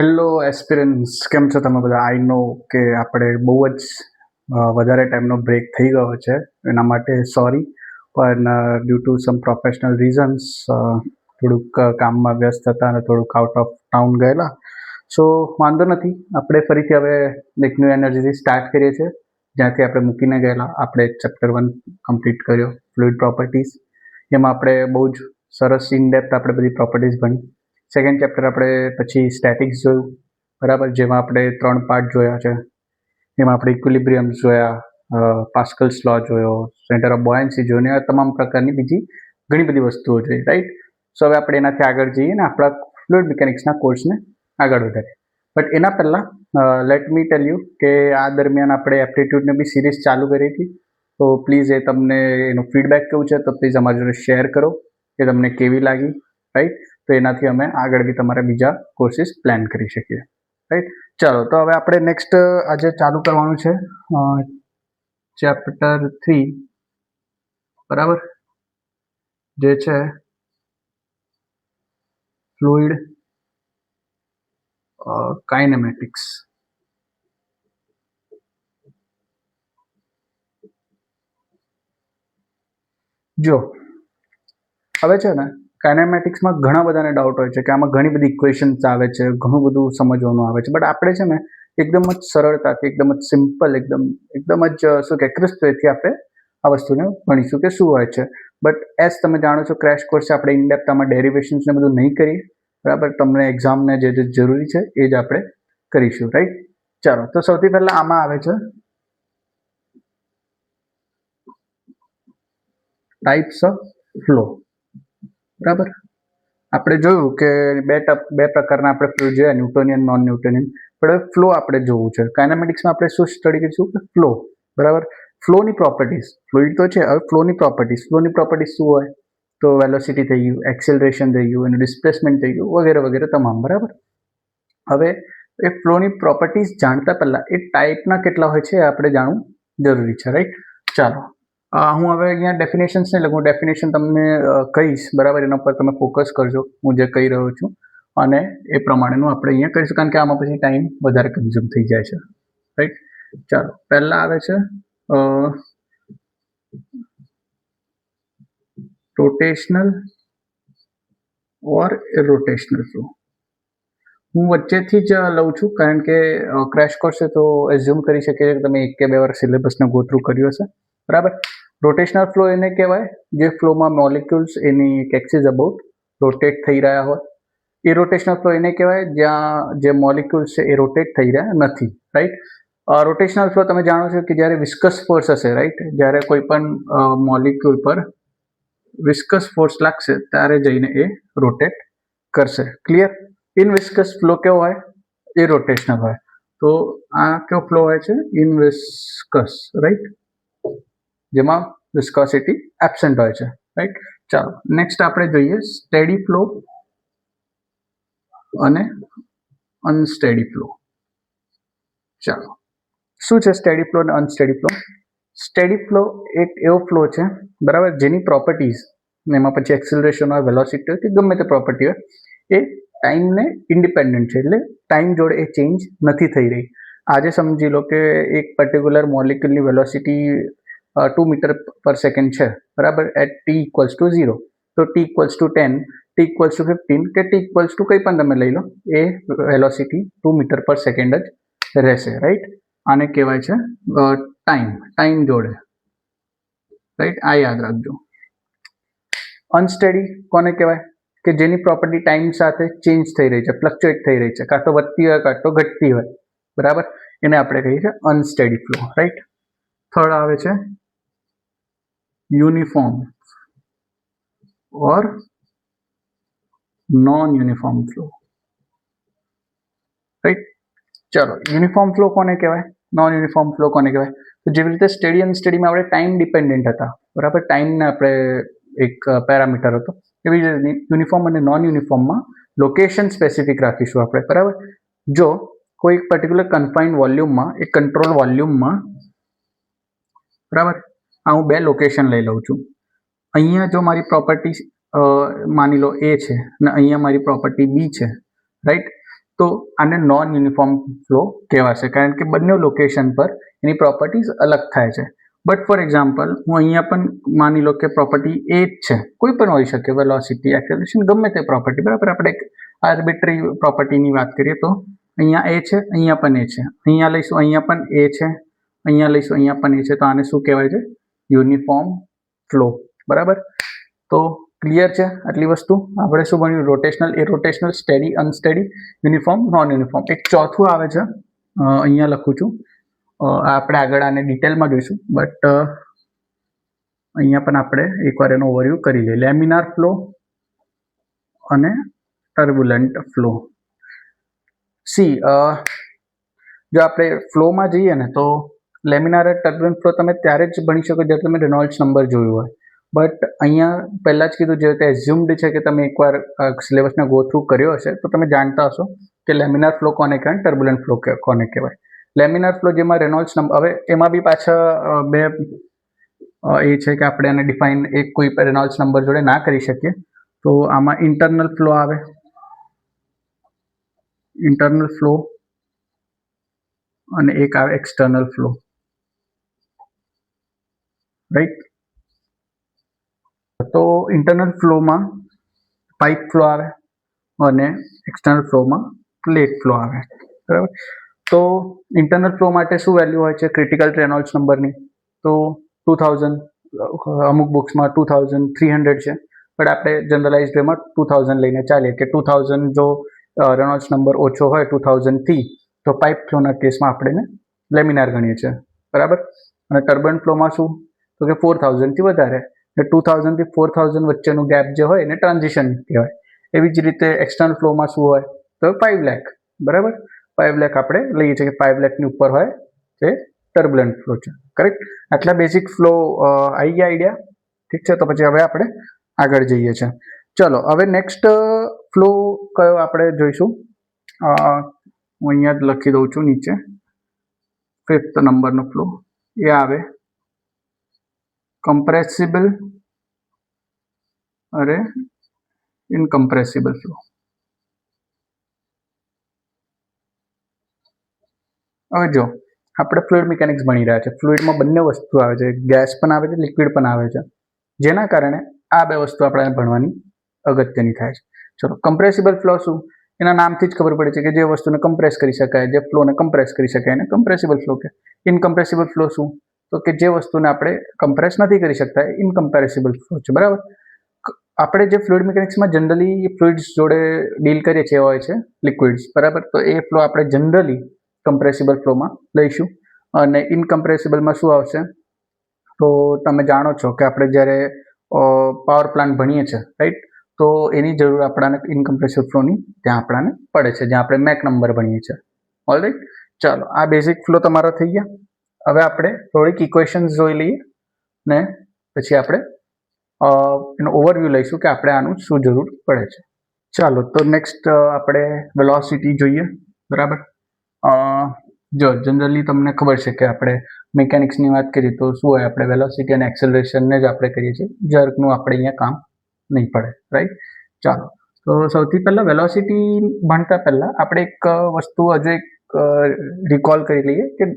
Hello aspirants, કેમ છો તમે બધા? આઈ નો કે આપણે બહુ જ વધારે ટાઈમનો બ્રેક થઈ ગયો છે, એના માટે સોરી. પણ due to some professional reasons થોડુંક કામમાં વ્યસ્ત હતા અને થોડુંક આઉટ ઓફ ટાઉન ગયેલા. સો વાંધો નથી, આપણે ફરીથી હવે એક ન્યૂ એનર્જીથી સ્ટાર્ટ કરીએ છીએ જ્યાંથી આપણે મૂકીને ગયેલા. આપણે ચેપ્ટર 1 કમ્પ્લીટ કર્યો, ફ્લુઇડ પ્રોપર્ટીઝ. એમાં આપણે બહુ જ સરસ ઇનડેપ્થ આપણે બધી પ્રોપર્ટીઝ ભણી. સેકન્ડ ચેપ્ટર આપણે પછી સ્ટેટિક્સ જોયું, બરાબર, જેમાં આપણે 3 પાર્ટ જોયા છે. એમાં આપણે ઇક્વિલિબ્રિયમ્સ જોયા, પાસ્કલ્સ લો જોયો, સેન્ટર ઓફ બોયન્સી જોયું, ને તમામ પ્રકારની બીજી ઘણી બધી વસ્તુઓ જોઈ, રાઈટ. સો હવે આપણે એનાથી આગળ જઈએ ને આપણા ફ્લુઇડ મિકેનિક્સના કોર્સને આગળ વધારીએ. બટ એના પહેલાં લેટ મી ટેલ યુ કે આ દરમિયાન આપણે એપ્ટિટ્યૂડની બી સિરીઝ ચાલુ કરી હતી. તો પ્લીઝ એ તમને એનો ફીડબેક કેવું છે તો પ્લીઝ અમારી જોડે શેર કરો કે તમને કેવી લાગી, રાઈટ. તો એનાથી અમે આગળ બી તમારા બીજા કોર્સીસ પ્લાન કરી શકીએ, રાઈટ. ચાલો, તો હવે આપણે નેક્સ્ટ આજે ચાલુ કરવાનું છે ચેપ્ટર 3, બરાબર, જે છે ફ્લુઇડ કાઇનેમેટિક્સ. જો હવે છે ને, કાઇનેમેટિક્સમાં ઘણા બધાને ડાઉટ હોય છે કે આમાં ઘણી બધી ઇક્વેશન્સ આવે છે, ઘણું બધું સમજવાનું આવે છે. બટ આપણે છે ને એકદમ જ સરળતાથી, એકદમ જ સિમ્પલ, એકદમ જ શું કે ક્રિસ્પ વેથી આપણે આ વસ્તુને ભણીશું કે શું હોય છે. બટ એઝ તમે જાણો છો, ક્રેશ કોર્સ આપણે ઇનડેપ્થ આમાં ડેરિવેશન્સ ને બધું નહીં કરીએ, બરાબર. તમને એક્ઝામને જે જરૂરી છે એ જ આપણે કરીશું, રાઈટ. ચાલો, તો સૌથી પહેલા આમાં આવે છે ટાઈપ્સ ઓફ ફ્લો, બરાબર. આપણે જોયું કે બે પ્રકારના આપણે ફ્લો જોયા, ન્યૂટોનિયન, નોન ન્યૂટોનિયન. પણ હવે ફ્લો આપણે જોવું છે. કાઇનેમેટિક્સમાં આપણે શું સ્ટડી કરીશું? ફ્લો, બરાબર. ફ્લોની પ્રોપર્ટીઝ, ફ્લુઇડ તો છે, હવે ફ્લોની પ્રોપર્ટીઝ શું હોય? તો વેલોસિટી થઈ ગયું, એક્સેલરેશન થઈ ગયું, એનું ડિસ્પ્લેસમેન્ટ થઈ ગયું, વગેરે વગેરે તમામ, બરાબર. હવે એ ફ્લોની પ્રોપર્ટીઝ જાણતા પહેલા એ ટાઈપના કેટલા હોય છે એ આપણે જાણવું જરૂરી છે, રાઈટ. ચાલો, હું હવે અહીંયા ડેફિનેશન્સ નહીં લખું, ડેફિનેશન તમને કહીશ, બરાબર. એના પર તમે ફોકસ કરજો, હું જે કહી રહ્યો છું, અને એ પ્રમાણેનું આપણે અહીંયા કરીશું, કારણ કે આમાં પછી ટાઈમ વધારે કન્ઝ્યુમ થઈ જાય છે, રાઈટ. ચાલો, પહેલા આવે છે રોટેશનલ ઓર ઇરોટેશનલ ફ્લો. હું વચ્ચેથી જ લઉં છું, કારણ કે ક્રેશ કોર્સ છે તો એઝ્યુમ કરી શકીએ કે તમે 1 કે 2 વાર સિલેબસને ગો થ્રુ કર્યું હશે, બરાબર. રોટેશનલ ફ્લો એને કહેવાય જે ફ્લોમાં મોલિક્યુલ્સ એની એક એક્સિસ અબાઉટ રોટેટ થઈ રહ્યા હોય. ઇરોટેશનલ ફ્લો એને કહેવાય જ્યાં જે મોલિક્યુલ્સ છે એ રોટેટ થઈ રહ્યા નથી, રાઈટ. રોટેશનલ ફ્લો તમે જાણો છો કે જ્યારે વિસ્કસ ફોર્સ હશે, રાઈટ, જ્યારે કોઈ પણ મોલિક્યુલ પર વિસ્કસ ફોર્સ લાગશે ત્યારે જઈને એ રોટેટ કરશે, ક્લિયર. ઇનવિસ્કસ ફ્લો કેવો હોય? ઇરોટેશનલ હોય. તો આ કેવો ફ્લો હોય છે? ઇનવિસ્કસ, રાઈટ, જેમાં વિસ્કોસિટી એબસેન્ટ હોય છે, રાઈટ. ચાલો, નેક્સ્ટ આપણે જોઈએ સ્ટેડી ફ્લો અને અનસ્ટેડી ફ્લો. ચાલો, શું છે સ્ટેડી ફ્લો અને અનસ્ટેડી ફ્લો? સ્ટેડી ફ્લો એક એવો ફ્લો છે, બરાબર, જેની પ્રોપર્ટીઝ, એમાં પછી એક્સિલરેશન હોય, વેલોસિટી હોય, કે ગમે તે પ્રોપર્ટી હોય, એ ટાઈમને ઇન્ડિપેન્ડન્ટ છે, એટલે ટાઈમ જોડે એ ચેન્જ નથી થઈ રહી. આજે સમજી લો કે એક પર્ટિક્યુલર મોલિક્યુલની વેલોસિટી 2 મીટર પર સેકન્ડ છે, બરાબર, એટ t ઇક્વલ્સ ટુ 0. તો t equals to 10, t equals to 15 કે t ઇક્વલ્સ ટુ કંઈ પણ તમે લઈ લો, એ વેલોસિટી 2 મીટર પર સેકન્ડ જ રહેશે, રાઈટ. આને કહેવાય છે ટાઈમ જોડે, રાઈટ. આ યાદ રાખજો. અનસ્ટેડી કોને કહેવાય? કે જેની પ્રોપર્ટી ટાઈમ સાથે ચેન્જ થઈ રહી છે, ફ્લક્ચ્યુએટ થઈ રહી છે, કાં તો વધતી હોય કાં તો ઘટતી હોય, બરાબર. એને આપણે કહીએ છીએ અનસ્ટેડી ફ્લો, રાઈટ. થર્ડ આવે છે યુનિફોર્મ ઓર નોન યુનિફોર્મ ફ્લો, રાઈટ. ચલો, યુનિફોર્મ ફ્લો કોને કહેવાય, નોન યુનિફોર્મ ફ્લો કોને કહેવાય? તો જેવી રીતે સ્ટેડી અનસ્ટેડીમાં આપણે ટાઈમ ડિપેન્ડન્ટ હતા, બરાબર, ટાઈમને આપણે એક પેરામીટર હતો, એવી જ રીતે યુનિફોર્મ અને નોન યુનિફોર્મમાં લોકેશન સ્પેસિફિક રાખીશું આપણે, બરાબર. જો કોઈ પર્ટિક્યુલર કન્ફાઇન્ડ વોલ્યુમમાં, એક કંટ્રોલ વોલ્યુમમાં, બરાબર, આ હું 2 લોકેશન લઈ લઉં છું. અહીંયા જો મારી પ્રોપર્ટી માની લો A છે અને અહીંયા મારી પ્રોપર્ટી B છે, રાઈટ. તો આને નોન યુનિફોર્મ ફ્લો કહેવાશે, કારણ કે બંને લોકેશન પર એની પ્રોપર્ટીઝ અલગ થાય છે. બટ ફોર એક્ઝામ્પલ હું અહીંયા પણ માની લો કે પ્રોપર્ટી એ જ છે, કોઈ પણ હોઈ શકે, વેલોસિટી, એક્સેલરેશન, ગમે તે પ્રોપર્ટી, બરાબર. આપણે એક આર્બિટ્રી પ્રોપર્ટીની વાત કરીએ તો અહીંયા એ છે, અહીંયા પણ એ છે, અહીંયા લઈશું, અહીંયા પણ એ છે, અહીંયા લઈશું, અહીંયા પણ એ છે, તો આને શું કહેવાય છે? યુનિફોર્મ ફ્લો, બરાબર. તો ક્લિયર છે આટલી વસ્તુ? આપણે શું ભણ્યું? Rotational, irrotational, steady, unsteady, uniform, non uniform. એક ચોથું આવે છે, અહીંયા લખું છું, આપણે આગળ આને ડિટેલમાં જોઈશું, બટ અહીંયા પણ આપણે એકવાર એનો ઓવરવ્યૂ કરી લઈએ. લેમિનાર ફ્લો અને ટર્બ્યુલન્ટ ફ્લો. સી, જો આપણે ફ્લોમાં જઈએ ને તો લેમિનાર અને ટર્બ્યુલન્ટ ફ્લો તમે ત્યારે જ ભણી શકો જ્યારે તમે રેનોલ્ડ્સ નંબર જોયું હોય. બટ અહીંયા પહેલાં જ કીધું, જે રીતે એઝ્યુમ્ડ છે કે તમે એકવાર સિલેબસને ગો થ્રુ કર્યો હશે તો તમે જાણતા હશો કે લેમિનાર ફ્લો કોને કહેવાય, ટર્બ્યુલન્ટ ફ્લો કોને કહેવાય. લેમિનાર ફ્લો જેમાં રેનોલ્ડ્સ નંબર, હવે એમાં બી પાછા બે એ છે કે આપણે એને ડિફાઇન એક કોઈ રેનોલ્ડ્સ નંબર જોડે ના કરી શકીએ. તો આમાં ઇન્ટરનલ ફ્લો આવે, ઇન્ટરનલ ફ્લો, અને એક આવે એક્સટર્નલ ફ્લો, રાઈટ. તો ઇન્ટરનલ ફ્લોમાં પાઇપ ફ્લો આવે અને એક્સટર્નલ ફ્લોમાં પ્લેટ ફ્લો આવે, બરાબર. તો ઇન્ટરનલ ફ્લો માટે શું વેલ્યુ હોય છે ક્રિટિકલ રેનોલ્ડ્સ નંબરની? તો 2000, અમુક બુક્સમાં 2300 છે, બટ આપણે જનરલાઇઝ વેમાં 2000 લઈને ચાલીએ કે 2000 જો રેનોલ્ડ્સ નંબર ઓછો હોય 2000 થી, તો પાઇપ ફ્લોના કેસમાં આપણે લેમિનાર ગણીએ છીએ, બરાબર. અને ટર્બ્યુલન્ટ ફ્લોમાં શું? તો કે 4000 થી વધારે, 2000 થી 4000 વચ્ચેનું ગેપ જે હોય એને ટ્રાન્ઝિશન કહેવાય. એવી જ રીતે એક્સટર્નલ ફ્લોમાં શું હોય? તો 5 લાખ, બરાબર. 5 લાખ આપણે લઈએ છીએ કે 5 લાખની ઉપર હોય તે ટર્બ્યુલન્ટ ફ્લો છે, કરેક્ટ. આટલા બેઝિક ફ્લો આવી ગયા આઈડિયા, ઠીક છે. તો પછી હવે આપણે આગળ જઈએ છીએ. ચલો, હવે નેક્સ્ટ ફ્લો કયો આપણે જોઈશું? હું અહીંયા જ લખી દઉં છું નીચે, 5th નંબરનો ફ્લો એ આવે compressible અરે incompressible ફ્લો. હવે જો આપણે ફ્લુઇડ મિકેનિક્સ ભણી રહ્યા છે, ફ્લુઇડમાં બંને વસ્તુ આવે છે, ગેસ પણ આવે છે, લિક્વિડ પણ આવે છે, જેના કારણે આ બે વસ્તુ આપણે ભણવાની અગત્યની થાય છે. ચલો, કમ્પ્રેસિબલ ફ્લો શું? એના નામથી જ ખબર પડે છે કે જે વસ્તુને કમ્પ્રેસ કરી શકાય, જે ફ્લોને કમ્પ્રેસ કરી શકાય એને કમ્પ્રેસિબલ ફ્લો કહે. ઇનકમ્પ્રેસિબલ ફ્લો શું? તો કે જે વસ્તુને આપણે કમ્પ્રેસ નથી કરી શકતા એ ઇનકમ્પેરેસિબલ ફ્લો છે, બરાબર. આપણે જે ફ્લુઇડ મિકેનિક્સમાં જનરલી ફ્લુઇડ્સ જોડે ડીલ કરીએ છીએ હોય છે લિક્વિડ્સ, બરાબર. તો એ ફ્લો આપણે જનરલી કમ્પ્રેસિબલ ફ્લોમાં લઈશું. અને ઇનકમ્પ્રેસિબલમાં શું આવશે? તો તમે જાણો છો કે આપણે જ્યારે પાવર પ્લાન્ટ ભણીએ છીએ, રાઈટ, તો એની જરૂર આપણાને ઇનકમ્પ્રેસિબલ ફ્લોની ત્યાં આપણાને પડે છે, જ્યાં આપણે મેક નંબર ભણીએ છીએ. ઓલરાઈટ, ચાલો, આ બેઝિક ફ્લો તમારા થઈ ગયા. હવે આપણે થોડીક ઇક્વેશન્સ જોઈ લઈએ ને પછી આપણે એનો ઓવરવ્યૂ લઈશું કે આપણે આનું શું જરૂર પડે છે. ચાલો, તો નેક્સ્ટ આપણે વેલોસિટી જોઈએ, બરાબર. જો જનરલી તમને ખબર છે કે આપણે મિકેનિક્સની વાત કરીએ તો શું હોય? આપણે વેલોસિટી અને એક્સેલરેશનને જ આપણે કરીએ છીએ, જર્કનું આપણે અહીંયા કામ નહીં પડે, રાઈટ. ચાલો, તો સૌથી પહેલાં વેલોસિટી ભણતા પહેલાં આપણે એક વસ્તુ હજુ એક રિકોલ કરી લઈએ કે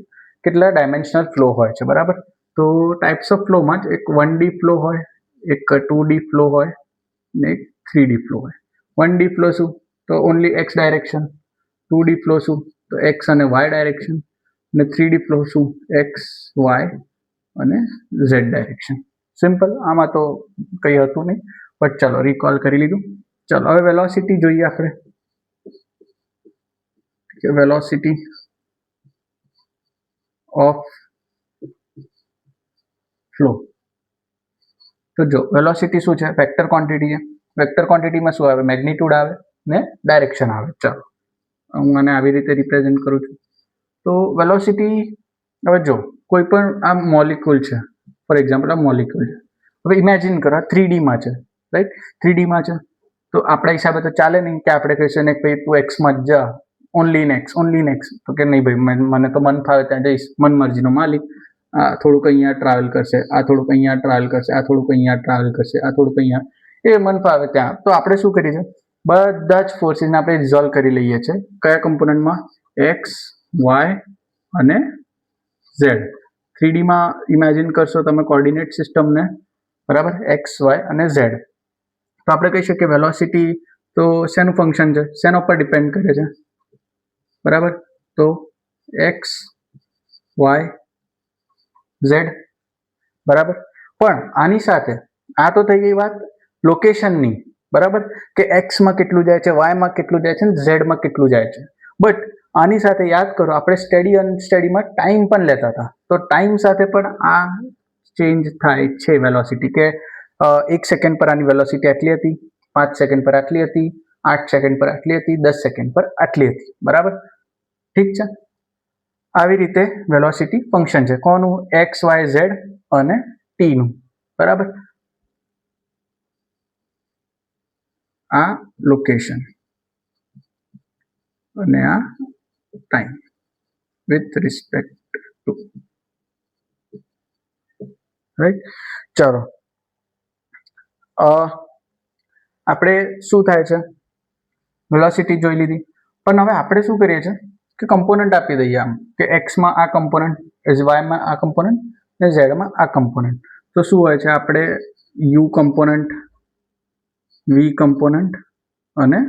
કેટલા ડાયમેન્શનલ ફ્લો હોય છે, બરાબર. તો ટાઈપ્સ ઓફ ફ્લોમાં જ એક 1D ફ્લો હોય, એક 2D ફ્લો હોય ને એક 3D ફ્લો હોય. 1D ફ્લો શું? તો only x direction. 2D flow શું? તો એક્સ અને વાય ડાયરેક્શન. અને 3D ફ્લો શું? એક્સ, વાય અને ઝેડ ડાયરેક્શન. સિમ્પલ, આમાં તો કંઈ હતું નહીં, બટ ચાલો રિકોલ કરી લીધું. ચાલો, હવે વેલોસિટી જોઈએ આપણે. Velocity of flow. તો જો વેલોસિટી શું છે? વેક્ટર ક્વોન્ટિટી છે. વેક્ટર ક્વોન્ટિટીમાં શું આવે? મેગ્નિટ્યુડ આવે ને ડાયરેક્શન આવે. ચાલો, હું આને આવી રીતે રિપ્રેઝેન્ટ કરું છું. તો વેલોસિટી, હવે જો કોઈ પણ આ મોલિક્યુલ છે, ફોર એક્ઝામ્પલ આ મોલિક્યુલ છે. હવે ઇમેજિન કરો આ 3Dમાં છે, રાઈટ. 3Dમાં છે તો આપણા હિસાબે તો ચાલે નહીં કે આપણે કહીશું ને ભાઈ તું એક્સમાં જ જા, only in x, only in x. તો કે નહીં ભાઈ, મને તો મન ફાવે ત્યાં જઈશ, મન મરજીનો માલિક. આ થોડુંક અહીંયા ટ્રાવેલ કરશે, આ થોડુંક અહીંયા ટ્રાવેલ કરશે, આ થોડુંક અહીંયા ટ્રાવેલ કરશે, આ થોડુંક અહીંયા, એ મન ફાવે ત્યાં. તો આપણે શું કરીએ છીએ? બધા જ ફોર્સીસને આપણે રિઝોલ્વ કરી લઈએ છીએ કયા કમ્પોનન્ટમાં, એક્સ, વાય અને ઝેડ. 3Dમાં ઇમેજિન કરશો તમે કોર્ડિનેટ સિસ્ટમને, બરાબર, એક્સ, વાય અને ઝેડ. તો આપણે કહી શકીએ વેલોસિટી તો શેનું ફંક્શન છે, શેના ઉપર ડિપેન્ડ કરે છે, બરાબર, તો એક્સ, વાય, ઝેડ, બરાબર. પણ આની સાથે આ તો થઈ ગઈ વાત લોકેશનની, બરાબર, કે એક્સમાં કેટલું જાય છે, વાયમાં કેટલું જાય છે, ઝેડમાં કેટલું જાય છે. બટ આની સાથે યાદ કરો આપણે સ્ટડી અનસ્ટડીમાં ટાઈમ પણ લેતા હતા, તો ટાઈમ સાથે પણ આ ચેન્જ થાય છે વેલોસિટી, કે 1 સેકન્ડ પર આની વેલોસિટી આટલી હતી, 5 સેકન્ડ પર આટલી હતી, 8 સેકન્ડ પર આટલી હતી, 10 સેકન્ડ પર આટલી હતી, બરાબર. ઠીક છે, આવી રીતે વેલોસિટી ફંક્શન છે કોનું, એક્સ, વાય, ઝેડ અને ટીનું, બરાબર. આ લોકેશન અને આ time with respect two, right. ચલો આપણે શું થાય છે, વેલોસિટી જોઈ લીધી, પણ હવે આપણે શું કરીએ છીએ કે કમ્પોનન્ટ આપી દઈએ, આમ કે એક્સમાં આ કમ્પોનન્ટ, વાયમાં આ કમ્પોનન્ટ અને ઝેડમાં આ કમ્પોનન્ટ. તો શું હોય છે, આપણે યુ કમ્પોનન્ટ, વી કમ્પોનન્ટ અને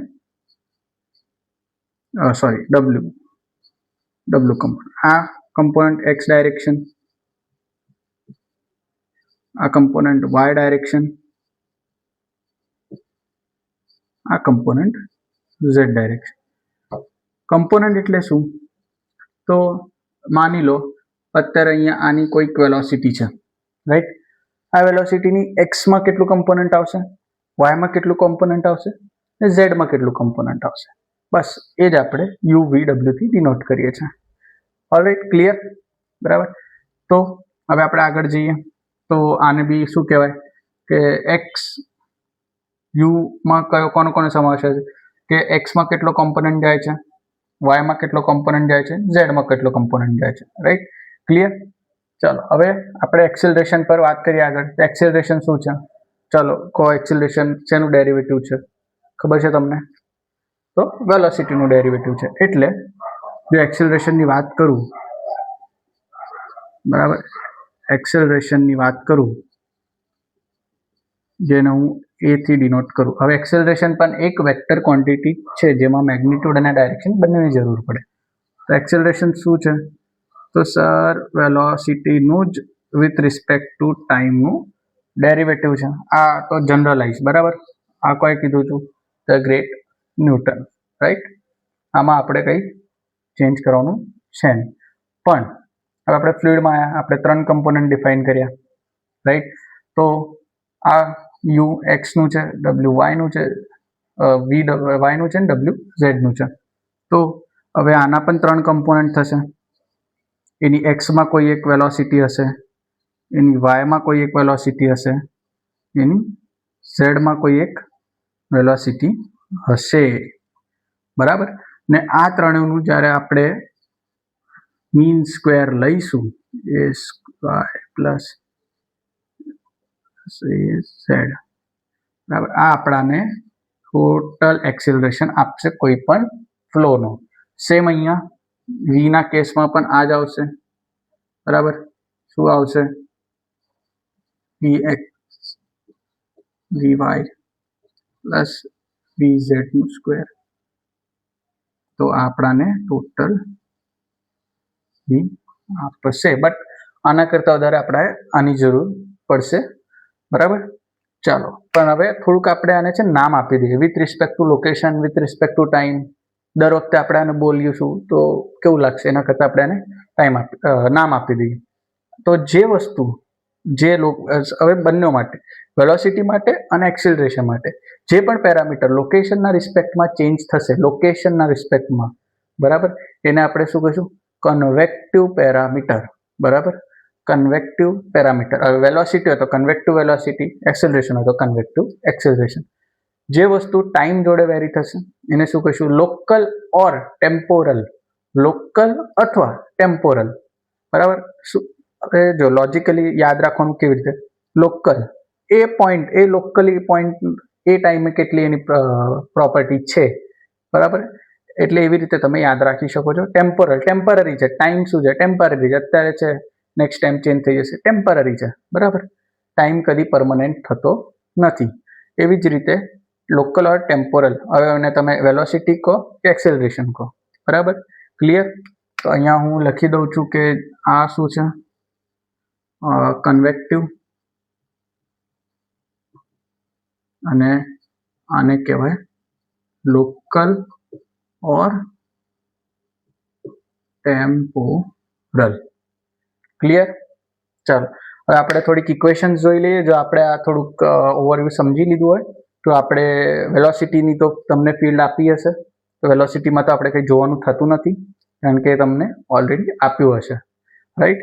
ડબલ્યુ કમ્પોનન્ટ. આ કમ્પોનન્ટ એક્સ ડાયરેક્શન, આ કમ્પોનન્ટ વાય ડાયરેક્શન, આ કમ્પોનન્ટ ઝેડ ડાયરેક્શન. કમ્પોનન્ટ એટલે શું, તો માની લો અત્યારે અહીંયા આની કોઈક વેલોસિટી છે, રાઈટ. આ વેલોસિટીની એક્સમાં કેટલું કમ્પોનન્ટ આવશે, વાયમાં કેટલું કમ્પોનન્ટ આવશે અને ઝેડમાં કેટલું કમ્પોનન્ટ આવશે, બસ એ જ આપણે યુ વી ડબલ્યુથી ડિનોટ કરીએ છીએ. ઓલરાઈટ, ક્લિયર, બરાબર. તો હવે આપણે આગળ જઈએ, તો આને બી શું કહેવાય કે એક્સ યુમાં કોનો કોનો સમાવેશ છે, કે એક્સમાં કેટલો કમ્પોનન્ટ જાય છે, વાયમાં કેટલો કમ્પોનન્ટ જાય છે, ઝેડમાં કેટલો કમ્પોનન્ટ જાય છે, રાઈટ. ક્લિયર. ચાલો હવે આપણે એક્સેલરેશન પર વાત કરીએ આગળ. એક્સેલરેશન શું છે, ચાલો કો એક્સેલરેશન શેનું ડેરિવેટિવ છે ખબર છે તમને, તો વેલોસિટીનું ડેરિવેટિવ છે. એટલે જો એક્સેલરેશનની વાત કરું, બરાબર, એક્સેલરેશનની વાત કરું જેને હું એ થી ડિનોટ કરું. હવે એક્સેલરેશન પણ એક વેક્ટર ક્વોન્ટિટી છે જેમાં મેગ્નિટ્યુડ અને ડાયરેક્શન બંનેની જરૂર પડે. તો એક્સેલરેશન શું છે, તો સર વેલોસિટીનું જ વિથ રિસ્પેક્ટ ટુ ટાઈમનું ડેરિવેટિવ છે. આ તો જનરલાઇઝ, બરાબર. આ કોઈ કીધું હતું, ધ ગ્રેટ ન્યૂટન, રાઈટ. આમાં આપણે કંઈ ચેન્જ કરવાનું છે નહીં. પણ હવે આપણે ફ્લુઇડમાં આવ્યા, આપણે 3 કમ્પોનન્ટ ડિફાઇન કર્યા, રાઈટ. તો આ યુ એક્સનું છે, ડબલ્યુ વાયનું છે, વી વાયનું છે ને ડબલ્યુ ઝેડનું છે. તો હવે આના પણ 3 કમ્પોનન્ટ થશે. એની એક્સમાં કોઈ એક વેલોસિટી હશે, એની વાયમાં કોઈ એક વેલોસિટી હશે, એની ઝેડમાં કોઈ એક વેલોસિટી હશે, બરાબર. ને આ ત્રણેયનું જ્યારે આપણે મીન સ્ક્વેર લઈશું, એ સ્ક્વેર પ્લસ ઝેડ, બરાબર, આ આપણાને ટોટલ એક્સેલરેશન આપશે કોઈ પણ ફ્લોનો. સેમ અહીંયા વીના કેસમાં પણ આ જ આવશે, બરાબર. શું આવશે, V X V Y plus V ઝેડનું સ્ક્વેર. તો આપણાને ટોટલ વી આપશે, બટ આના કરતાં વધારે આપણે આની જરૂર પડશે, બરાબર. ચાલો, પણ હવે થોડુંક આપણે આને છે નામ આપી દઈએ, with respect two location, with respect to time. દર વખતે આપણે આને બોલીશું તો કેવું લાગશે, એના કરતાં આપણે આને નામ આપી દઈએ. તો જે વસ્તુ હવે બંને માટે, વેલોસિટી માટે અને એક્સિલરેશન માટે, જે પણ પેરામીટર લોકેશનના રિસ્પેક્ટમાં ચેન્જ થશે, લોકેશનના રિસ્પેક્ટમાં, બરાબર, એને આપણે શું કહીશું, કન્વેક્ટિવ પેરામીટર, બરાબર. Convective parameter. હવે વેલોસિટી હોય તો કન્વેક્ટિવ વેલોસિટી, એક્સેલરેશન હોય તો કન્વેક્ટિવ એક્સેલરેશન. જે વસ્તુ ટાઈમ જોડે વેરી થશે એને શું કહીશું, લોકલ ઓર ટેમ્પોરલ, લોકલ અથવા ટેમ્પોરલ, બરાબર. શું આપણે જો લોજિકલી યાદ રાખવાનું કેવી રીતે, લોકલ એ પોઈન્ટ, એ લોકલી પોઈન્ટ એ ટાઈમે કેટલી એની પ્રોપર્ટી છે, બરાબર. એટલે એવી રીતે તમે યાદ રાખી શકો છો. ટેમ્પરરી છે, ટાઈમ શું છે, ટેમ્પરરી છે, અત્યારે છે, નેક્સ્ટ ટાઈમ ચેન્જ થઈ જશે, ટેમ્પરરી છે, બરાબર. ટાઈમ કદી પરમનન્ટ થતો નથી. એવી જ રીતે લોકલ ઓર ટેમ્પોરલ, હવે એને તમે વેલોસિટી કહો કે એક્સેલરેશન કહો, બરાબર. ક્લિયર. તો અહીંયા હું લખી દઉં છું કે આ શું છે, કન્વેક્ટિવ, અને આને કહેવાય લોકલ ઓર ટેમ્પોરલ. ક્લિયર. ચાલો હવે આપણે થોડીક ઇક્વેશન્સ જોઈ લઈએ. જો આપણે આ થોડુંક ઓવરવ્યૂ સમજી લીધું હોય તો આપણે વેલોસિટીની તો તમને ફિલ્ડ આપી હશે, તો વેલોસિટીમાં તો આપણે કંઈ જોવાનું થતું નથી કારણ કે તમને ઓલરેડી આપ્યું હશે, રાઈટ.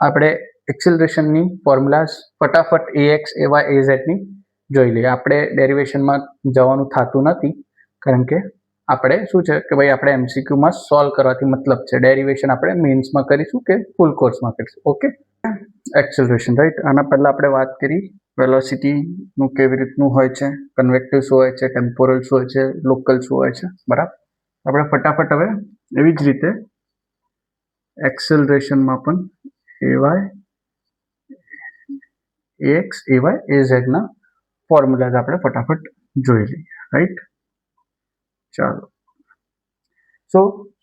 આપણે એક્સિલરેશનની ફોર્મ્યુલાઝ ફટાફટ AX, AY, AZની જોઈ લઈએ. આપણે ડેરિવેશનમાં જવાનું થતું નથી કારણ કે આપણે શું છે કે ભાઈ આપણે MCQમાં સોલ્વ કરવાથી મતલબ છે. ડેરિવેશન આપણે મેન્સમાં કરીશું કે ફૂલ કોર્સમાં કરીશું. ઓકે. Acceleration, right. આના પહેલા આપણે વાત કરી વેલોસિટીનું કેવી રીતનું હોય છે, કન્વેક્ટિવ શું હોય છે, ટેમ્પોરલ શું હોય છે, લોકલ શું હોય છે, બરાબર. આપણે ફટાફટ હવે એવી જ રીતે એક્સેલરેશનમાં પણ AX, AY, AZના ફોર્મ્યુલાઝ આપણે ફટાફટ જોઈ લઈએ, રાઈટ. ચાલો.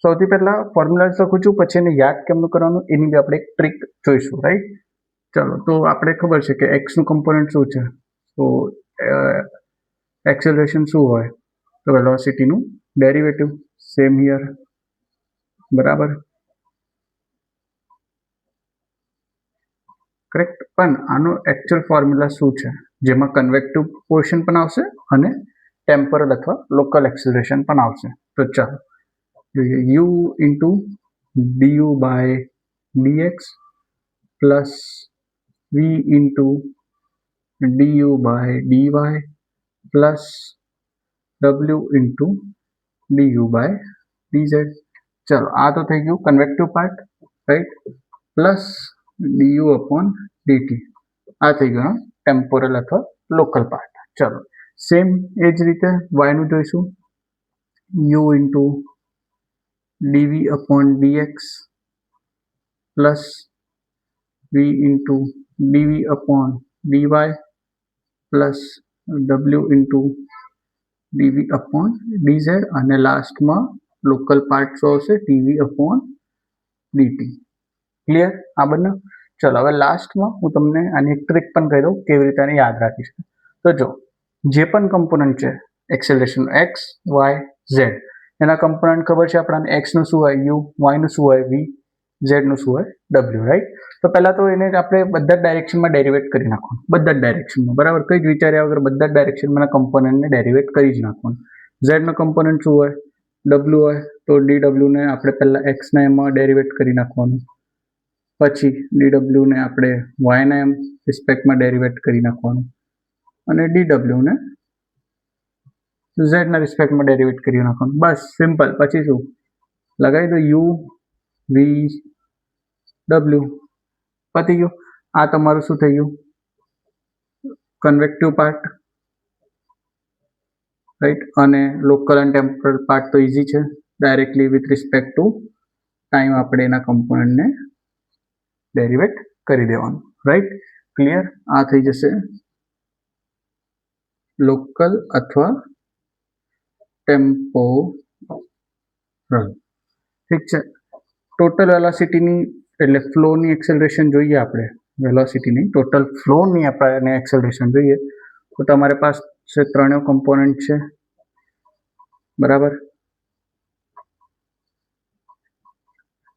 સૌથી પહેલા ફોર્મ્યુલાઝ લખું છું, પછી એને યાદ કેમનું કરવાનું એની બી આપણે એક ટ્રીક જોઈશું, રાઈટ. ચાલો, તો આપણે ખબર છે કે એક્સનું કમ્પોનન્ટ શું છે, તો એક્સેલરેશન શું હોય, તો વેલોસિટીનું ડેરિવેટિવ. સેમ હિયર, બરાબર, કરેક્ટ. પણ આનો એકચ્યુઅલ ફોર્મ્યુલા શું છે, જેમાં કન્વેક્ટિવ પોર્શન પણ આવશે અને ટેમ્પોરલ અથવા લોકલ એક્સેલરેશન પણ આવશે. તો ચાલો જોઈએ. U into du by dx plus V into du by dy plus W into du by dz. ચાલો, આ તો થઈ ગયું convective part, right. Plus du upon dt, આ થઈ ગયો ટેમ્પોરલ અથવા લોકલ પાર્ટ. ચાલો, સેમ એ જ રીતે yનું જોઈશું. U into dv upon dx plus V into dv upon dy plus W into dv upon dz, અને લાસ્ટમાં લોકલ પાર્ટ શું આવશે, dv અપોન dt. ક્લિયર આ બંને. ચલો, હવે લાસ્ટમાં હું તમને આની એક ટ્રીક પણ કહી દઉં કેવી રીતે આને યાદ રાખીશ. તો જો જે પણ કમ્પોનન્ટ છે એક્સેલરેશન x, y, z, એના કમ્પોનન્ટ ખબર છે આપણને. એક્સનું શું હોય u, વાયનું શું હોય v, ઝેડનું શું હોય w, રાઈટ. તો પહેલાં તો એને આપણે બધા જ ડાયરેક્શનમાં ડેરિવેટ કરી નાખવાનું, બધા જ ડાયરેક્શનમાં, બરાબર. કંઈ જ વિચાર્યા વગર બધા જ ડાયરેક્શનમાં કમ્પોનન્ટને ડેરિવેટ કરી જ નાખવાનું. ઝેડનો કમ્પોનન્ટ શું હોય, w હોય, તો dw ને આપણે પહેલાં એક્સના એમાં ડેરિવેટ કરી નાખવાનું, પછી dw ને આપણે વાયના એમ રિસ્પેક્ટમાં ડેરિવેટ કરી નાખવાનું, અને dw ને ઝેડના રિસ્પેક્ટમાં ડેરિવેટ કરી નાખવાનું. બસ સિમ્પલ. પછી શું લગાવી દો, u v w, પતી ગયું. આ તમારું શું થઈ ગયું, કન્વેક્ટિવ પાર્ટ, રાઈટ. અને લોકલ અને ટેમ્પોરલ પાર્ટ તો ઇઝી છે, directly with respect to time આપણે એના કમ્પોનન્ટને ડેરિવેટ કરી દેવાનું, રાઈટ. ક્લિયર. આ થઈ જશે લોકલ અથવા ટેમ્પોરલ. ઠીક છે. ટોટલ વેલોસિટીની એટલે ફ્લોની એક્સેલરેશન જોઈએ આપણે, વેલોસિટીની ટોટલ ફ્લોની આપણે એક્સેલરેશન જોઈએ તો તમારી પાસે ત્રણેય કમ્પોનન્ટ છે, બરાબર.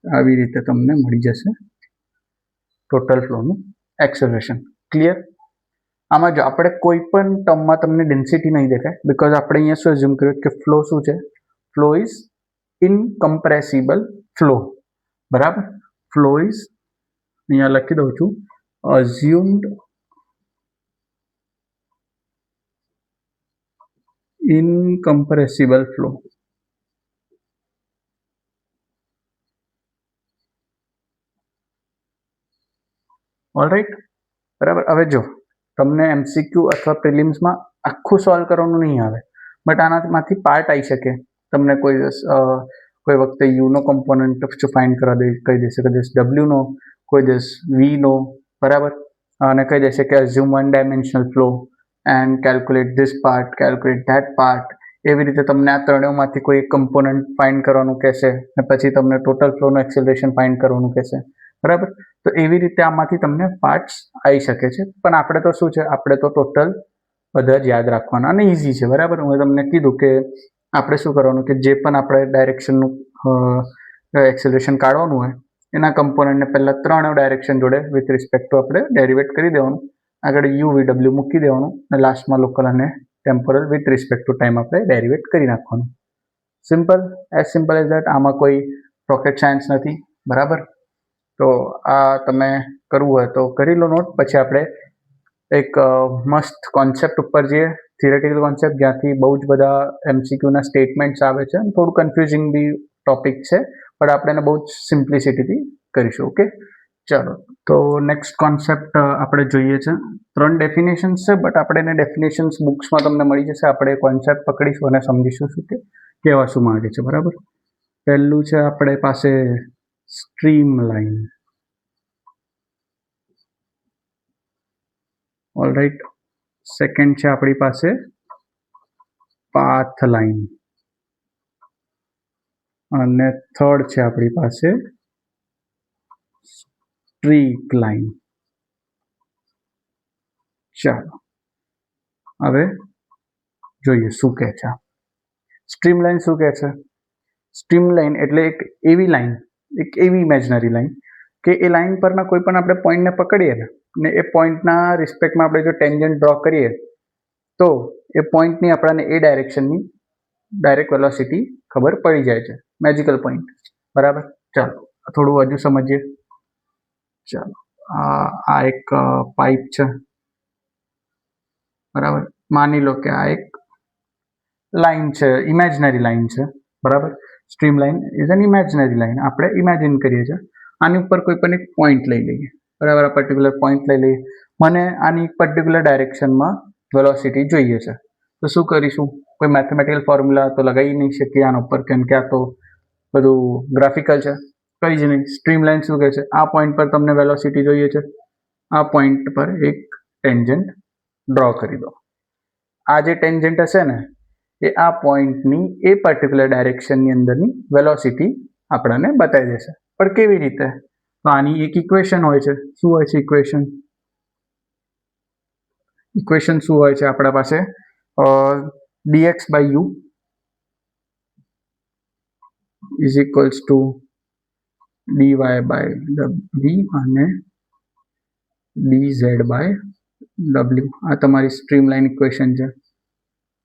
આવી રીતે તમને મળી જશે ટોટલ ફ્લોનું એક્સેલરેશન. ક્લિયર. આમાં જો આપણે કોઈ પણ ટર્મમાં તમને ડેન્સિટી નહીં દેખાય, બીકોઝ આપણે અહીંયા શું એઝ્યુમ કર્યું કે ફ્લો શું છે, ફ્લો ઇઝ ઇનકમ્પ્રેસિબલ ફ્લો, બરાબર. ફ્લો ઇઝ, અહીંયા લખી દઉં છું, અઝ્યુમ્ડ ઇનકમ્પ્રેસિબલ ફ્લો. ઓલરાઈટ, બરાબર. હવે જો તમને MCQ અથવા પ્રિલિમ્સમાં આખું સોલ્વ કરવાનું નહીં આવે, બટ આનામાંથી પાર્ટ આવી શકે. તમને કોઈ વખતે યુનો કમ્પોનન્ટ ફાઇન્ડ કરવા કહી દેશે, કોઈ દિવસ ડબલ્યુનો, કોઈ દિવસ વીનો, બરાબર, અને કહી દેશે કે assume 1 dimensional flow and calculate this part, calculate that part. એવી રીતે તમને આ ત્રણેયમાંથી કોઈ એક કમ્પોનન્ટ ફાઇન્ડ કરવાનું કહેશે, અને પછી તમને ટોટલ ફ્લોનું એક્સેલરેશન ફાઇન્ડ કરવાનું કહેશે, બરાબર. તો એવી રીતે આમાંથી તમને પાર્ટ્સ આવી શકે છે, પણ આપણે તો શું છે, આપણે તો ટોટલ બધા જ યાદ રાખવાના અને ઇઝી છે, બરાબર. હું તમને કીધું કે આપણે શું કરવાનું કે જે પણ આપણે ડાયરેક્શનનું એક્સેલરેશન કાઢવાનું હોય એના કમ્પોનન્ટને પહેલાં 3 ડાયરેક્શન જોડે વિથ રિસ્પેક્ટ ટુ આપણે ડેરિવેટ કરી દેવાનું, આગળ UVW મૂકી દેવાનું, અને લાસ્ટમાં લોકલ અને temporal with respect to time આપણે ડેરિવેટ કરી નાખવાનું. Simple as that. આમાં કોઈ રોકેટ સાયન્સ નથી, બરાબર. તો આ તમે કરવું હોય તો કરી લો નોટ. પછી આપણે એક મસ્ત કોન્સેપ્ટ ઉપર જઈએ, થિયરેટિકલ કોન્સેપ્ટ, જ્યાંથી બહુ જ બધા MCQના સ્ટેટમેન્ટ્સ આવે છે. થોડું કન્ફ્યુઝિંગ બી ટોપિક છે, પણ આપણે એને બહુ જ સિમ્પ્લિસિટીથી કરીશું. ઓકે, ચાલો. તો નેક્સ્ટ કોન્સેપ્ટ આપણે જોઈએ છે. 3 ડેફિનેશન્સ છે, બટ આપણે એને ડેફિનેશન્સ બુક્સમાં તમને મળી જશે. આપણે કોન્સેપ્ટ પકડીશું અને સમજીશું શું કે કહેવા શું માંગે છે, બરાબર. પહેલું છે આપણે પાસે સ્ટ્રીમલાઇન. ઓલરાઈટ. સેકન્ડ છે આપણી પાસે પાથ લાઇન, અને થર્ડ છે આપણી પાસે સ્ટ્રીક લાઇન. ચાલો હવે જોઈએ શું કહે છે. સ્ટ્રીમલાઇન શું કહે છે? સ્ટ્રીમલાઇન એટલે એક એવી લાઇન, એક એવી ઇમેજનરી લાઇન કે એ લાઇન પરના કોઈ પણ આપણે પોઈન્ટને પકડીએ ને એ પોઈન્ટના રિસ્પેક્ટમાં આપણે જો ટેન્જન્ટ ડ્રો કરીએ તો એ પોઈન્ટની આપણને એ ડાયરેક્શનની ડાયરેક્ટ વેલોસિટી ખબર પડી જાય છે. મેજિકલ પોઈન્ટ, બરાબર. ચાલો થોડું હજુ સમજીએ. ચાલો, આ એક પાઇપ છે, બરાબર. માની લો કે આ એક લાઇન છે, ઇમેજનરી લાઇન છે, બરાબર. Stream line is an imaginary line. આપણે ઇમેજિન કરીએ છીએ. આની ઉપર કોઈ પણ એક પોઈન્ટ લઈ લઈએ, બરાબર. આ પર્ટિક્યુલર પોઈન્ટ લઈ લઈએ. મને આની પર્ટિક્યુલર ડાયરેક્શનમાં વેલોસિટી જોઈએ છે, તો શું કરીશું? કોઈ મેથમેટિકલ ફોર્મ્યુલા તો લગાવી નહીં શકીએ આના ઉપર, કેમ કે આ તો બધું ગ્રાફિકલ છે. કંઈ જ નહીં. સ્ટ્રીમ લાઇન શું કહે છે? આ પોઈન્ટ પર તમને વેલોસિટી જોઈએ છે, આ પોઈન્ટ પર એક ટેન્જન્ટ ડ્રો કરી દો. આ જે ટેન્જન્ટ હશે ને એ આ પોઈન્ટની એ પર્ટિક્યુલર ડાયરેક્શનની અંદરની વેલોસિટી આપણને બતાવી દેશે. પણ કેવી રીતે? તો આની એક ઇક્વેશન હોય છે. શું હોય છે ઇક્વેશન? ઇક્વેશન શું હોય છે આપણા પાસે? dx/u is equals two dy/w અને dz/w. આ તમારી સ્ટ્રીમલાઇન ઇક્વેશન છે,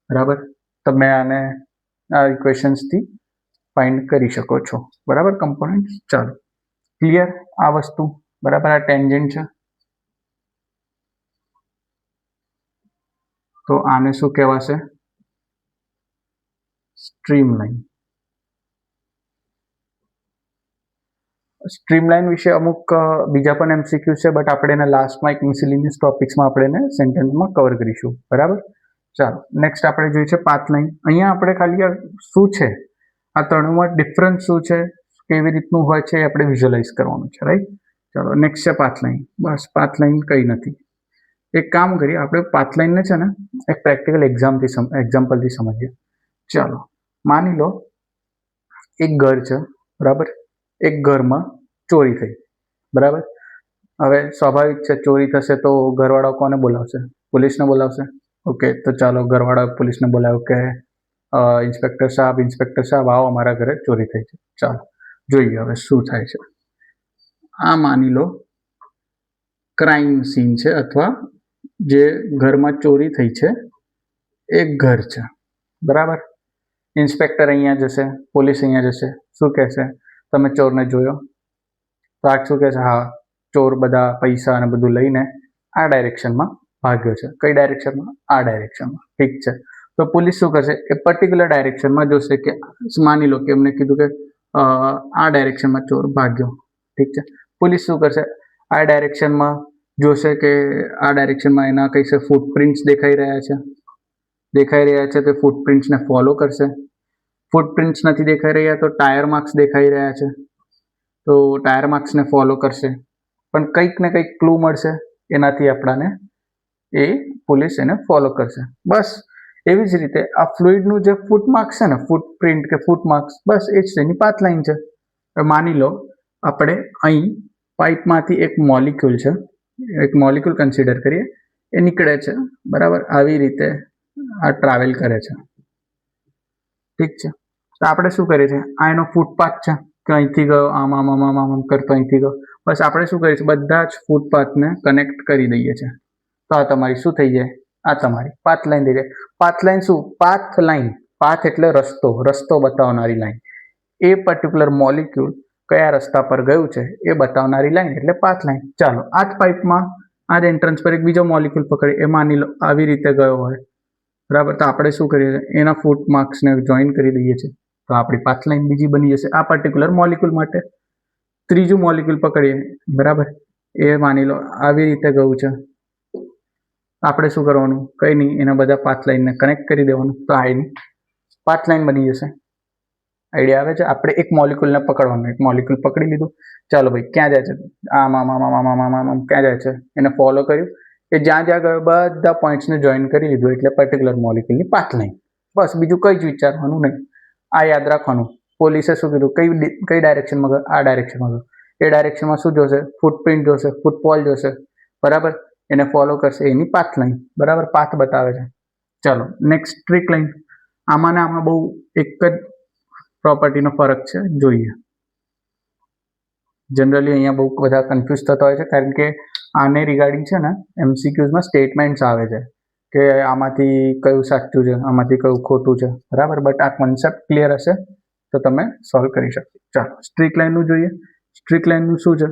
બરાબર. તમે આને આ ઇક્વેશન્સથી ફાઇન્ડ કરી શકો છો, બરાબર, કમ્પોનન્ટ. ચાલો, ક્લિયર આ વસ્તુ, બરાબર. આ ટેન્જન્ટ છે, તો આને શું કહેવાશે? સ્ટ્રીમલાઇન. સ્ટ્રીમલાઇન વિશે અમુક બીજા પણ MCQ છે, બટ આપણે એને લાસ્ટમાં એક મિસેલેનિયસ ટોપિક્સમાં આપણે એને સેન્ટેન્સમાં કવર કરીશું, બરાબર. ચાલો, નેક્સ્ટ આપણે જોઈએ છે પાથ લાઇન. અહીંયા આપણે ખાલી શું છે, આ ત્રણમાં ડિફરન્સ શું છે, કેવી રીતનું હોય છે, આપણે વિઝ્યુઅલાઇઝ કરવાનું છે, રાઈટ. ચાલો, નેક્સ્ટ છે પાથ લાઇન. બસ, પાથ લાઇન કંઈ નથી. એક કામ કરીએ, આપણે પાથ લાઇનને છે ને એક પ્રેક્ટિકલ એક્ઝામ્પલથી સમજીએ. ચાલો, માની લો એક ઘર છે, બરાબર. એક ઘરમાં ચોરી થઈ, બરાબર. હવે સ્વાભાવિક છે, ચોરી થશે તો ઘરવાળા કોને બોલાવશે? પોલીસને બોલાવશે. ઓકે, તો ચાલો ઘરવાળા પોલીસને બોલાવ્યો કે ઇન્સ્પેક્ટર સાહેબ આવો, અમારા ઘરે ચોરી થઈ છે. ચાલો જોઈએ હવે શું થાય છે. આ માની લો ક્રાઇમ સીન છે, અથવા જે ઘરમાં ચોરી થઈ છે એક ઘર છે, બરાબર. ઇન્સ્પેક્ટર અહીંયા જશે, પોલીસ અહીંયા જશે. શું કહેશે? તમે ચોરને જોયો? તો આ શું કહેશે? હા, ચોર બધા પૈસા અને બધું લઈને આ ડાયરેક્શનમાં ભાગ્યો છે. કઈ ડાયરેક્શનમાં? આ ડાયરેક્શનમાં. ઠીક છે. તો પોલીસ શું કરશે? એ પર્ટિક્યુલર ડાયરેક્શનમાં જોશે કે માની લો કે એમને કીધું કે આ ડાયરેક્શનમાં ચોર ભાગ્યો. ઠીક છે. પોલીસ શું કરશે? આ ડાયરેક્શનમાં જોશે કે આ ડાયરેક્શનમાં એના કઈ છે ફૂટપ્રિન્ટ્સ દેખાઈ રહ્યા છે, દેખાઈ રહ્યા છે તે ફૂટપ્રિન્ટ્સને ફોલો કરશે. ફૂટપ્રિન્ટ્સ નથી દેખાઈ રહ્યા તો ટાયર માર્ક્સ દેખાઈ રહ્યા છે તો ટાયર માર્ક્સને ફોલો કરશે. પણ કંઈક ને કંઈક ક્લુ મળશે એનાથી આપણાને એ પોલીસ એને ફોલો કરશે. બસ એવી જ રીતે આ ફ્લુઇડનું જે ફૂટ માર્ક્સ છે ને, ફૂટપ્રિન્ટ કે ફૂટ માર્ક્સ, બસ એ જ તેની પાથ લાઈન છે. માની લો આપણે અહીં પાઇપમાંથી એક મોલિક્યુલ છે, એક મોલિક્યુલ કન્સિડર કરીએ, એ નીકળે છે, બરાબર, આવી રીતે આ ટ્રાવેલ કરે છે. ઠીક છે, તો આપણે શું કરીએ છીએ, આ એનો ફૂટપાથ છે કે અહીંથી ગયો, આમ આમ આમ આમ આમ કરતો અહીંથી ગયો. બસ આપણે શું કરીએ છીએ, બધા જ ફૂટપાથને કનેક્ટ કરી દઈએ છીએ. તો આ તમારી શું થઈ જાય, આ તમારી પાથ લાઈન થઈ જાય. પાથ લાઈન શું, પાથ લાઈન, પાથ એટલે રસ્તો, રસ્તો બતાવનારી લાઈન. એ પર્ટિક્યુલર મોલિક્યુલ કયા રસ્તા પર ગયું છે એ બતાવનારી લાઈન એટલે પાથ લાઈન. ચાલો, આ જ પાઇપમાં આ જ એન્ટ્રન્સ પર એક બીજો મોલિક્યુલ પકડે, એ માની લો આવી રીતે ગયો હોય, બરાબર, તો આપણે શું કરીએ છીએ, એના ફૂટ માર્ક્સને જોઈન કરી દઈએ છીએ તો આપણી પાથ લાઈન બીજી બની જશે આ પર્ટિક્યુલર મોલિક્યુલ માટે. ત્રીજું મોલિક્યુલ પકડીએ, બરાબર, એ માની લો આવી રીતે ગયું છે, આપણે શું કરવાનું, કંઈ નહીં, એના બધા પાથ લાઈનને કનેક્ટ કરી દેવાનું તો આ એની પાથ લાઈન બની જશે. આઈડિયા આવે છે? આપણે એક મોલિક્યુલને પકડવાનું, એક મોલિક્યુલ પકડી લીધું, ચાલો ભાઈ ક્યાં જાય છે, આમ આમ આમ આમ આમ આમ આમ ક્યાં જાય છે, એને ફોલો કર્યું, એ જ્યાં જ્યાં ગયો બધા પોઈન્ટ્સને જોઈન કરી લીધું એટલે પર્ટિક્યુલર મોલિક્યુલની પાથ લાઈન. બસ બીજું કંઈ જ વિચારવાનું નહીં, આ યાદ રાખવાનું. પોલીસે શું કીધું, કઈ ડાયરેક્શનમાં ગયો, આ ડાયરેક્શનમાં ગયો, એ ડાયરેક્શનમાં શું જોશે, ફૂટપ્રિન્ટ જોશે, ફૂટફોલ જોશે, બરાબર, એને ફોલો કરશે, એની પાથ લાઈન, બરાબર, પાથ બતાવે છે. ચાલો નેક્સ્ટ સ્ટ્રીક લાઈન. આમાં ને આમાં બહુ એક જ પ્રોપર્ટીનો ફરક છે, જોઈએ. જનરલી અહીંયા બહુ બધા કન્ફ્યુઝ થતા હોય છે કારણ કે આને રિગાર્ડિંગ છે ને MCQsમાં સ્ટેટમેન્ટ્સ આવે છે કે આમાંથી કયું સાચું છે, આમાંથી કયું ખોટું છે, બરાબર, બટ આ કોન્સેપ્ટ ક્લિયર હશે તો તમે સોલ્વ કરી શકશો. ચાલો સ્ટ્રીક લાઈનનું જોઈએ. સ્ટ્રીક લાઈનનું શું છે,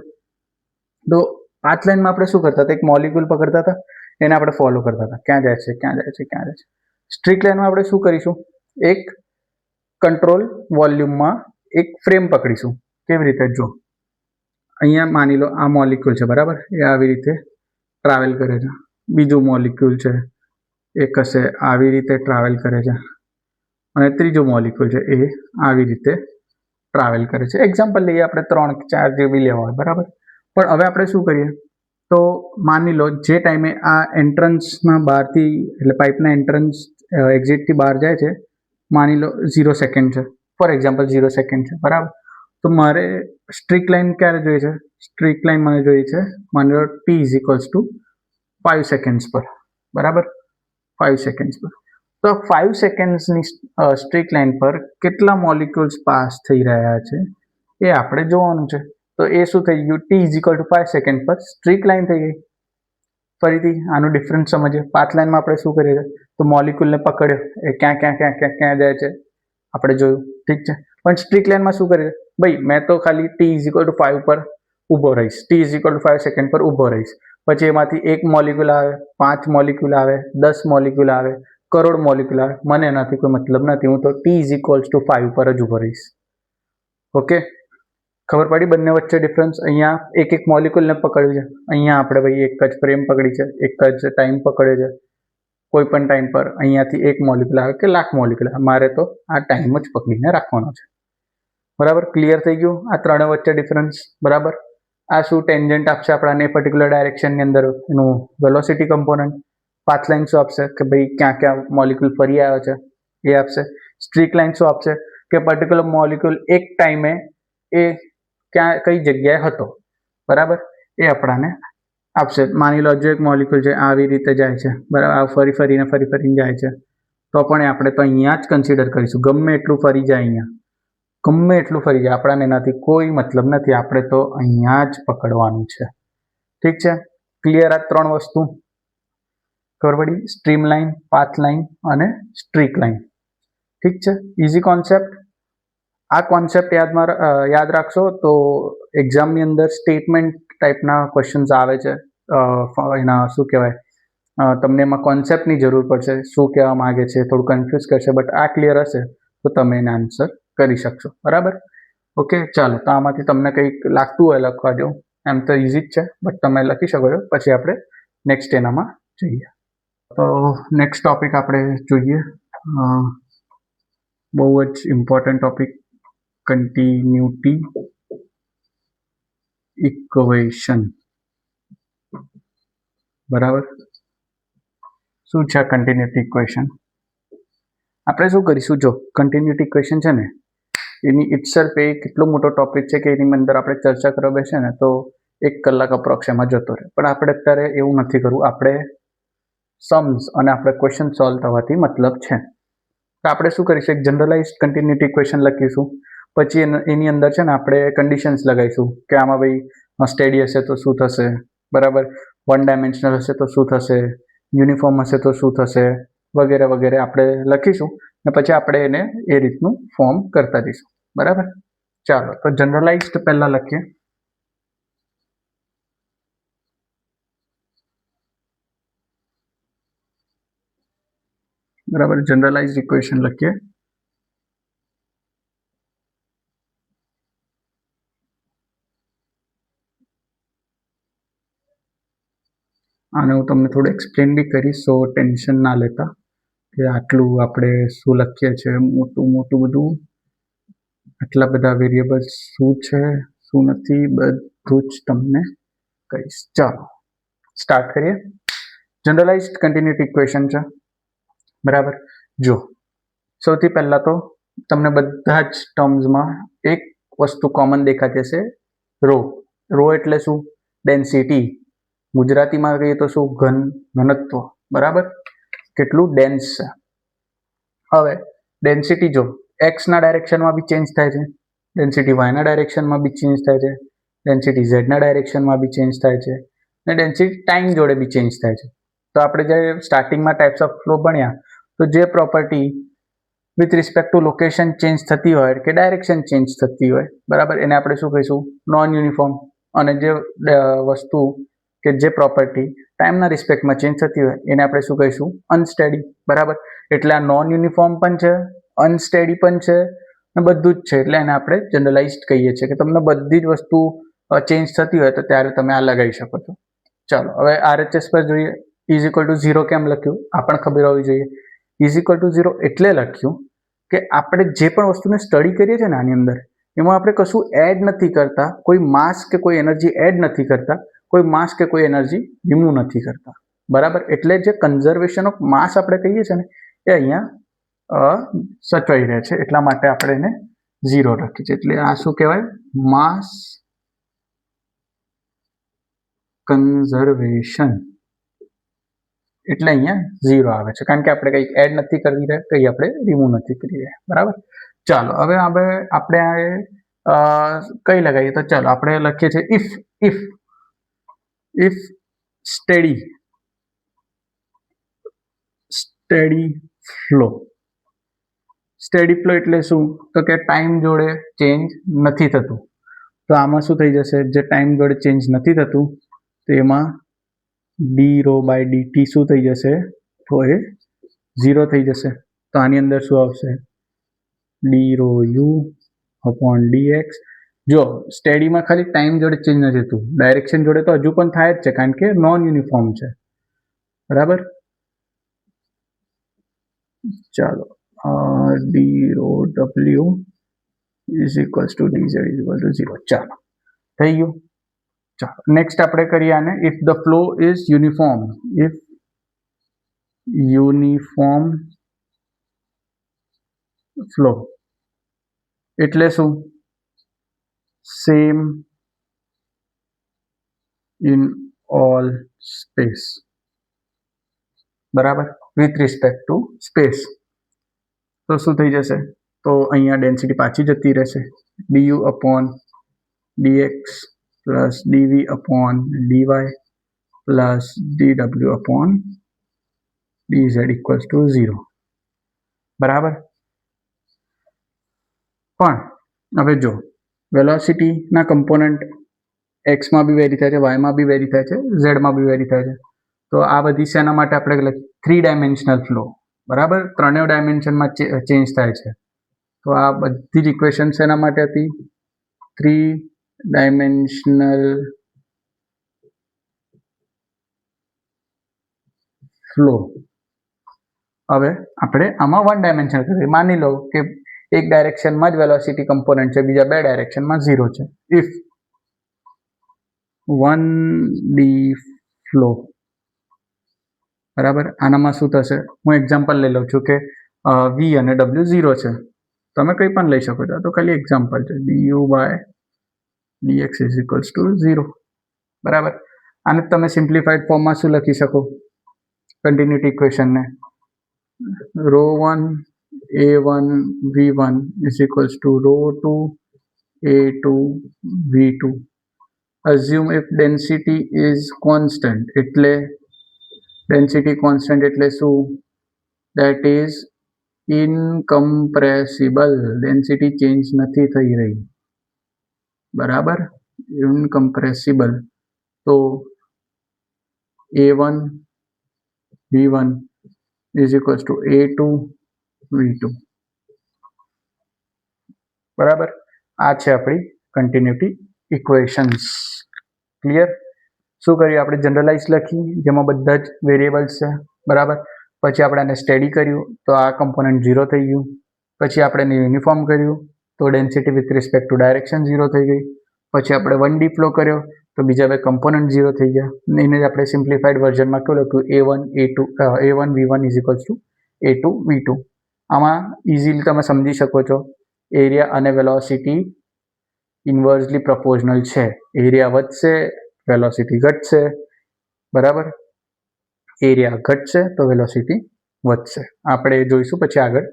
તો પાથ લાઈનમાં આપણે શું કરતા હતા, એક મોલિક્યુલ પકડતા હતા, એને આપણે ફોલો કરતા હતા, ક્યાં જાય છે, ક્યાં જાય છે, ક્યાં જાય છે. સ્ટ્રીક લાઈનમાં આપણે શું કરીશું, એક કંટ્રોલ વોલ્યુમમાં એક ફ્રેમ પકડીશું. કેવી રીતે, જો અહીંયા માની લો આ મોલિક્યુલ છે, બરાબર, એ આવી રીતે ટ્રાવેલ કરે છે. બીજું મોલિક્યુલ છે એ કશે આવી રીતે ટ્રાવેલ કરે છે અને ત્રીજું મોલિક્યુલ છે એ આવી રીતે ટ્રાવેલ કરે છે. એક્ઝામ્પલ લઈએ આપણે 3 કે 4 જે બી લેવા હોય, બરાબર. પણ હવે આપણે શું કરીએ, તો માની લો જે ટાઈમે આ એન્ટ્રન્સના બહારથી એટલે પાઇપના એન્ટ્રન્સ એક્ઝિટથી બહાર જાય છે, માની લો 0 સેકન્ડ છે, ફોર એક્ઝામ્પલ 0 સેકન્ડ છે, બરાબર. તો મારે સ્ટ્રીક લાઈન ક્યારે જોઈએ છે, સ્ટ્રીક લાઈન મને જોઈએ છે માની લો t=5 સેકન્ડ્સ પર, બરાબર, 5 સેકન્ડ્સ પર. તો 5 સેકન્ડ્સની સ્ટ્રીક લાઈન પર કેટલા મોલિક્યુલ્સ પાસ થઈ રહ્યા છે એ આપણે જોવાનું છે. તો એ શું થઈ ગયું, t=5 સેકન્ડ પર સ્ટ્રીક લાઈન થઈ ગઈ. ફરીથી આનું ડિફરન્સ સમજીએ. પાથ લાઈનમાં આપણે શું કરીએ છીએ, તો મોલિક્યુલને પકડ્યો, એ ક્યાં ક્યાં ક્યાં ક્યાં ક્યાં જાય છે આપણે જોયું, ઠીક છે. પણ સ્ટ્રીક લાઈનમાં શું કરીએ, ભાઈ મેં તો ખાલી t=5 પર ઊભો રહીશ, t=5 સેકન્ડ પર ઊભો રહીશ. પછી એમાંથી 1 મોલિક્યુલ આવે, 5 મોલિક્યુલ આવે, 10 મોલિક્યુલ આવે, કરોડ મોલિક્યુલ આવે, મને એનાથી કોઈ મતલબ નથી, હું તો t=5 પર જ ઊભો રહીશ. ઓકે, ખબર પડી બંને વચ્ચે ડિફરન્સ. અહીંયા એક મોલિક્યુલને પકડ્યું છે, અહીંયા આપણે ભાઈ એક જ ફ્રેમ પકડી છે, એક જ ટાઈમ પકડ્યો છે. કોઈ પણ ટાઈમ પર અહીંયાથી 1 મોલિક્યુલ આવે કે લાખ મોલિક્યુલ આવે, મારે તો આ ટાઈમ જ પકડીને રાખવાનો છે, બરાબર. ક્લિયર થઈ ગયું આ ત્રણે વચ્ચે ડિફરન્સ, બરાબર. આ શું ટેન્જન્ટ આપશે આપણાને પર્ટિક્યુલર ડાયરેક્શનની અંદર, એનું વેલોસિટી કમ્પોનન્ટ. પાથ લાઈન શું આપશે કે ભાઈ ક્યાં ક્યાં મોલિક્યુલ ફરી આવ્યો છે એ આપશે. સ્ટ્રીક લાઈન શું આપશે કે પર્ટિક્યુલર મોલિક્યુલ એક ટાઈમે એ ક્યાં કઈ જગ્યાએ હતો, બરાબર, એ આપણાને આપશે. માની લો જો એક મોલિક્યુલ છે આવી રીતે જાય છે, બરાબર, ફરી ફરીને જાય છે, તો પણ આપણે તો અહીંયા જ કન્સિડર કરીશું. ગમે એટલું ફરી જાય, અહીંયા ગમે એટલું ફરી જાય, આપણાને એનાથી કોઈ મતલબ નથી, આપણે તો અહીંયા જ પકડવાનું છે. ઠીક છે, ક્લિયર આ 3 વસ્તુ ખબર પડી, સ્ટ્રીમ લાઈન, પાથ લાઈન અને સ્ટ્રીક લાઈન. ઠીક છે, ઇઝી કોન્સેપ્ટ. આ કોન્સેપ્ટ યાદ રાખશો તો એક્ઝામની અંદર સ્ટેટમેન્ટ ટાઈપના ક્વેશ્ચન્સ આવે છે. એના શું કહેવાય, તમને એમાં કોન્સેપ્ટની જરૂર પડશે, શું કહેવા માગે છે, થોડું કન્ફ્યુઝ કરશે, બટ આ ક્લિયર હશે તો તમે એને આન્સર કરી શકશો, બરાબર. ઓકે, ચાલો, તો આમાંથી તમને કંઈક લાગતું હોય લખવા દો, એમ તો ઇઝી જ છે, બટ તમે લખી શકો છો. પછી આપણે નેક્સ્ટ એનામાં જઈએ. તો નેક્સ્ટ ટોપિક આપણે જોઈએ, બહુ જ ઇમ્પોર્ટન્ટ ટોપિક, કન્ટિન્યુટી ઇક્વેશન. બરાબર, શું છે કન્ટિન્યુટી ઇક્વેશન? આપણે શું કરીશું, જો કન્ટિન્યુટી ઇક્વેશન છે ને એની ઇટસેલ્ફ એ કેટલો મોટો ટોપિક છે કે એની અંદર આપણે ચર્ચા કરવા બેસે ને તો 1 કલાક અપ્રોક્સ એમાં જતો રહે. પણ આપણે અત્યારે એવું નથી કરવું, આપણે સમ્સ અને આપણે ક્વેશ્ચન સોલ્વ થવાથી મતલબ છે. તો આપણે શું કરીશું, એક જનરલાઇઝ્ડ કન્ટિન્યુટી ઇક્વેશન લખીશું, પછી એની અંદર છે ને આપણે કન્ડિશન્સ લગાવીશું કે આમાં ભાઈ સ્ટેડી હશે તો શું થશે, બરાબર, 1 ડાયમેન્શનલ હશે તો શું થશે, યુનિફોર્મ હશે તો શું થશે, વગેરે વગેરે આપણે લખીશું ને પછી આપણે એને એ રીતનું ફોર્મ કરતા જઈશું. બરાબર, ચાલો તો જનરલાઇઝ્ડ પહેલા લખીએ. બરાબર, જનરલાઇઝ્ડ ઇક્વેશન લખીએ. આને હું તમને થોડું એક્સપ્લેન બી કરીશ, સો ટેન્શન ના લેતા કે આટલું આપણે શું લખીએ છીએ, મોટું બધું, આટલા બધા વેરિયેબલ્સ શું છે શું નથી બધું જ તમને કહીશ. ચાલો સ્ટાર્ટ કરીએ. જનરલાઇઝ્ડ કન્ટિન્યુટી ઇક્વેશન છે, બરાબર. જો સૌથી પહેલા તો તમને બધા જ ટર્મ્સમાં એક વસ્તુ કોમન દેખાતી હશે, રો એટલે શું, ડેન્સિટી. ગુજરાતીમાં કહીએ તો શું, ઘનત્વ. બરાબર, કેટલું ડેન્સ છે. હવે ડેન્સિટી જો એક્સના ડાયરેક્શનમાં બી ચેન્જ થાય છે, ડેન્સિટી વાયના ડાયરેક્શનમાં બી ચેન્જ થાય છે, ડેન્સિટી ઝેડના ડાયરેક્શનમાં બી ચેન્જ થાય છે, અને ડેન્સિટી ટાઈમ જોડે બી ચેન્જ થાય છે. તો આપણે જે સ્ટાર્ટિંગમાં ટાઈપ્સ ઓફ ફ્લો ભણ્યા, તો જે property with respect two location change થતી હોય કે ડાયરેક્શન ચેન્જ થતી હોય, બરાબર, એને આપણે શું કહીશું, નોન યુનિફોર્મ. અને જે વસ્તુ કે જે પ્રોપર્ટી ટાઈમના રિસ્પેક્ટમાં ચેન્જ થતી હોય એને આપણે શું કહીશું, અનસ્ટેડી. બરાબર, એટલે આ નોન યુનિફોર્મ પણ છે, અનસ્ટેડી પણ છે, અને બધું જ છે, એટલે એને આપણે જનરલાઇઝ્ડ કહીએ છીએ કે તમને બધી જ વસ્તુ ચેન્જ થતી હોય તો ત્યારે તમે આ લગાવી શકો છો. ચાલો હવે RHS પર જોઈએ. ઇઝ ઇક્વલ ટુ 0 કેમ લખ્યું આ પણ ખબર હોવી જોઈએ. ઇઝ ઇક્વલ ટુ 0 એટલે લખ્યું કે આપણે જે પણ વસ્તુને સ્ટડી કરીએ છીએ ને આની અંદર, એમાં આપણે કશું એડ નથી કરતા, કોઈ માસ કે કોઈ એનર્જી એડ નથી કરતા, કોઈ માસ કે કોઈ એનર્જી રિમૂવ નથી કરતા. બરાબર, એટલે જે કન્ઝર્વેશન ઓફ માસ આપણે કહીએ છીએ ને એ અહીંયા સચવાઈ રહે છે, એટલા માટે આપણે એને 0 રાખીએ છીએ. એટલે આ શું કહેવાય, માસ કન્ઝર્વેશન. એટલે અહીંયા 0 આવે છે, કારણ કે આપણે કંઈ એડ નથી કરી રહ્યા, કંઈ આપણે રિમૂવ નથી કરી રહ્યા. બરાબર, ચાલો હવે આપણે કઈ લગાવીએ, તો ચાલો આપણે લખીએ છીએ if steady flow. Steady flow એટલે શું, તો કે ટાઈમ જોડે ચેન્જ નથી થતું. તો આમાં શું થઈ જશે, જે ટાઈમ જોડે ચેન્જ નથી થતું તો એમાં ડી રો બાય ડીટી શું થઈ જશે, તો એ 0 થઈ જશે. તો આની અંદર શું આવશે, d rho u upon dx. જો સ્ટેડીમાં ખાલી ટાઈમ જોડે ચેન્જ નથી થતું, ડાયરેક્શન જોડે તો હજુ પણ થાય જ છે, કારણ કે નોન યુનિફોર્મ છે. બરાબર, ચાલો ડી રો ડબલ્યુ is equals to dz is equal to 0. ચાલો થઈ ગયું. ચાલો નેક્સ્ટ આપણે કરીએ આને, if the flow is uniform. If uniform flow એટલે શું, સેમ ઇન ઓલ સ્પેસ. બરાબર, વિથ રિસ્પેક્ટ ટુ સ્પેસ. તો શું થઈ જશે, તો અહીંયા ડેન્સિટી પાછી જતી રહેશે, DU upon DX plus DV upon DY plus DW upon DZ equals to 0. બરાબર, પણ હવે જો વેલોસિટીના કમ્પોનન્ટ એક્સમાં બી વેરી થાય છે, વાયમાં બી વેરી થાય છે, ઝેડમાં બી વેરી થાય છે. તો આ બધી શેના માટે આપણે 3 ડાયમેન્શનલ ફ્લો. બરાબર, 3 ડાયમેન્શનમાં ચેન્જ થાય છે. તો આ બધી જ ઇક્વેશન શેના માટે હતી, 3 ડાયમેન્શનલ ફ્લો. હવે આપણે આમાં વન ડાયમેન્શન કરીએ. માની લો કે એક ડાયરેક્શનમાં જ વેલોસિટી કમ્પોનન્ટ છે, બીજા બે ડાયરેક્શનમાં 0 છે. ઇફ 1D ફ્લો, બરાબર. આનામાં શું થશે, હું એક્ઝામ્પલ લઈ લઉં છું કે V અને W 0 છે. તમે કંઈ પણ લઈ શકો છો, તો ખાલી એક્ઝામ્પલ છે. du/dx ઇઝ ઇક્વલ્સ ટુ 0, બરાબર. આને તમે સિમ્પ્લિફાઈડ ફોર્મમાં શું લખી શકો, કન્ટિન્યુટી ઇક્વેશનને ρ1 a1 v1 is equals to ρ2 a2 v2. assume if density is constant, એટલે ડેન્સિટી કોન્સ્ટન્ટ એટલે શું, that is incompressible. Density change નથી થઈ રહી, બરાબર, ઇનકમ્પ્રેસિબલ. તો a1 v1 is equals two a2 v2, બરાબર. આ છે આપણી કન્ટિન્યુટી ઇક્વેશન્સ. ક્લિયર? શું કર્યું આપણે, જનરલાઇઝ લખી જેમાં બધા જ વેરિયેબલ્સ છે, બરાબર. પછી આપણે આને સ્ટેડી કર્યું તો આ કમ્પોનન્ટ 0 થઈ ગયું. પછી આપણે એને યુનિફોર્મ કર્યું તો density with respect two direction 0 થઈ ગઈ. પછી આપણે 1D ફ્લો કર્યો તો બીજા બે કમ્પોનન્ટ 0 થઈ ગયા. એને જ આપણે સિમ્પ્લિફાઈડ વર્ઝનમાં કેવું લખ્યું, a1 v1 is equals two a2 v2. આમાં ઇઝીલી તમે સમજી શકો છો, એરિયા અને વેલોસિટી ઇન્વર્સલી પ્રોપોર્શનલ છે. એરિયા વધશે, વેલોસિટી ઘટશે, બરાબર. એરિયા ઘટશે તો વેલોસિટી વધશે. આપણે જોઈશું પછી આગળ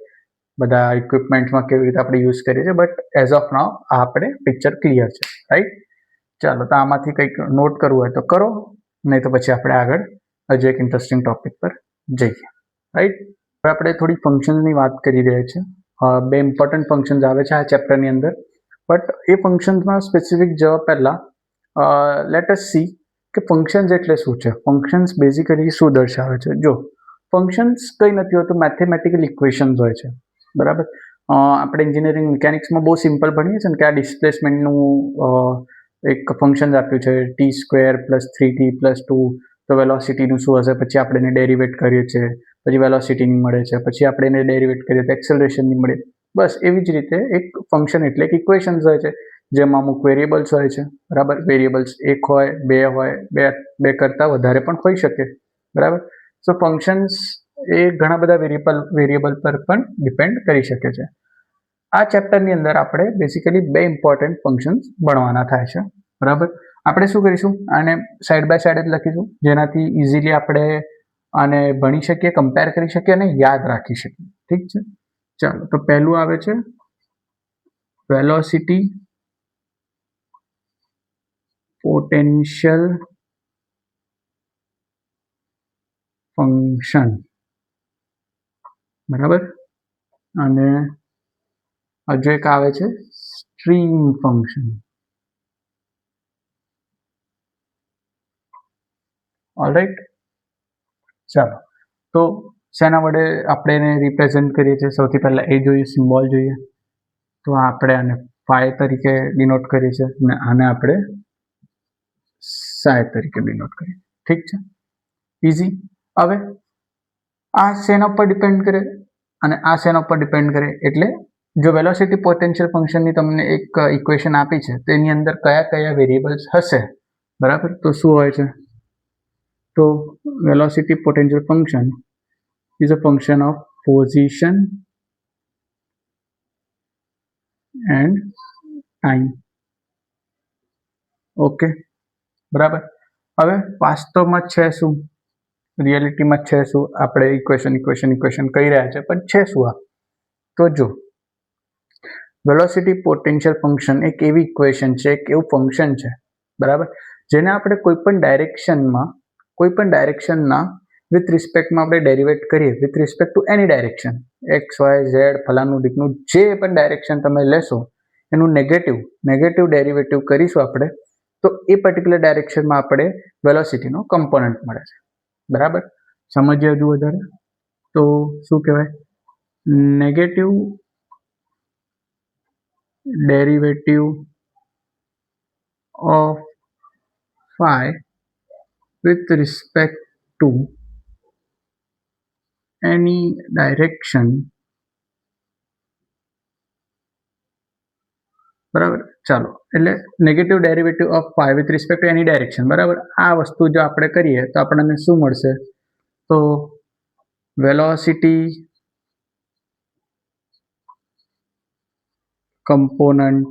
બધા ઇક્વિપમેન્ટ્સમાં કેવી રીતે આપણે યુઝ કરીએ છીએ, બટ એઝ ઓફ નાઉ આપણે પિક્ચર ક્લિયર છે, રાઈટ. ચાલો, તો આમાંથી કંઈક નોટ કરવું હોય તો કરો, નહીં તો પછી આપણે આગળ હજુ એક ઇન્ટરેસ્ટિંગ ટોપિક પર જઈએ, રાઈટ. હવે આપણે થોડી ફંક્શન્સની વાત કરી રહ્યા છીએ. બે ઇમ્પોર્ટન્ટ ફંક્શન્સ આવે છે આ ચેપ્ટરની અંદર, બટ એ ફંક્શન્સમાં સ્પેસિફિક જવા પહેલાં લેટ અસ સી કે ફંક્શન્સ એટલે શું છે. ફંક્શન્સ બેઝિકલી શું દર્શાવે છે. જો ફંક્શન્સ કંઈ નથી હોતું, મેથેમેટિકલ ઇક્વેશન્સ હોય છે, બરાબર. આપણે એન્જિનિયરિંગ મિકેનિક્સમાં બહુ સિમ્પલ ભણીએ છીએ ને કે આ ડિસ્પ્લેસમેન્ટનું એક ફંક્શન આપ્યું છે, t² + 3t + 2. તો વેલોસિટીનું શું હશે, પછી આપણે એને ડેરિવેટ કરીએ છીએ, પછી વેલોસિટીની મળે છે, પછી આપણે એને ડેરિવેટ કરીએ તો એક્સેલરેશનની મળે. બસ એવી જ રીતે એક ફંક્શન એટલે એક ઇક્વેશન્સ હોય છે, જેમાં અમુક વેરિયેબલ્સ હોય છે, બરાબર. વેરિયેબલ્સ એક હોય, બે હોય, બે કરતાં વધારે પણ હોઈ શકે, બરાબર. સો ફંક્શન્સ એ ઘણા બધા વેરિયેબલ પર પણ ડિપેન્ડ કરી શકે છે. આ ચેપ્ટરની અંદર આપણે બેઝિકલી બે ઇમ્પોર્ટન્ટ ફંક્શન્સ ભણવાના થાય છે, બરાબર. આપણે શું કરીશું, આને સાઈડ બાય સાઈડ જ લખીશું, જેનાથી ઇઝીલી આપણે આને ભણી શકીએ, કમ્પેર કરી શકીએ અને યાદ રાખી શકીએ, ઠીક છે. ચાલો, તો પહેલું આવે છે વેલોસિટી પોટેન્શિયલ ફંક્શન, બરાબર. અને હજુ એક આવે છે સ્ટ્રીમ ફંક્શન. ઓલરાઈટ, ચાલો. તો શેના વડે આપણે એને રિપ્રેઝેન્ટ કરીએ છીએ, સૌથી પહેલાં એ જોઈએ, સિમ્બોલ જોઈએ. તો આપણે આને ફાઈ તરીકે ડિનોટ કરીએ છીએ અને આને આપણે સાઈ તરીકે ડિનોટ કરીએ, ઠીક છે. ઇઝી. હવે આ શેના ઉપર ડિપેન્ડ કરે અને આ શેના ઉપર ડિપેન્ડ કરે, એટલે જો વેલોસિટી પોટેન્શિયલ ફંક્શનની તમને એક ઇક્વેશન આપી છે તો એની અંદર કયા કયા વેરિયેબલ્સ હશે, બરાબર. તો શું હોય છે, તો velocity potential function is a function of position and time. Okay, બરાબર. હવે વાસ્તવમાં છે શું, રિયાલિટીમાં છે શું, આપણે ઇક્વેશન કહી રહ્યા છે, પણ છે શું આ, તો જો વેલોસિટી પોટેન્શિયલ ફંક્શન એક એવી ઇક્વેશન છે, એક એવું ફંક્શન છે, બરાબર, જેને આપણે કોઈપણ ડાયરેક્શનના વિથ રિસ્પેક્ટમાં આપણે ડેરિવેટ કરીએ, with respect to any direction, X Y Z ફલાણું ઢીકનું, જે પણ ડાયરેક્શન તમે લેશો એનું નેગેટિવ ડેરિવેટિવ કરીશું આપણે, તો એ પર્ટિક્યુલર ડાયરેક્શનમાં આપણે વેલોસિટીનો કમ્પોનન્ટ મળે છે, બરાબર. સમજીએ હજુ વધારે, તો શું કહેવાય, negative derivative of phi with respect to એની ડાયરેક્શન, બરાબર. ચાલો, એટલે negative derivative of phi with respect to any direction, બરાબર. આ વસ્તુ જો આપણે કરીએ તો આપણને શું મળશે? તો velocity component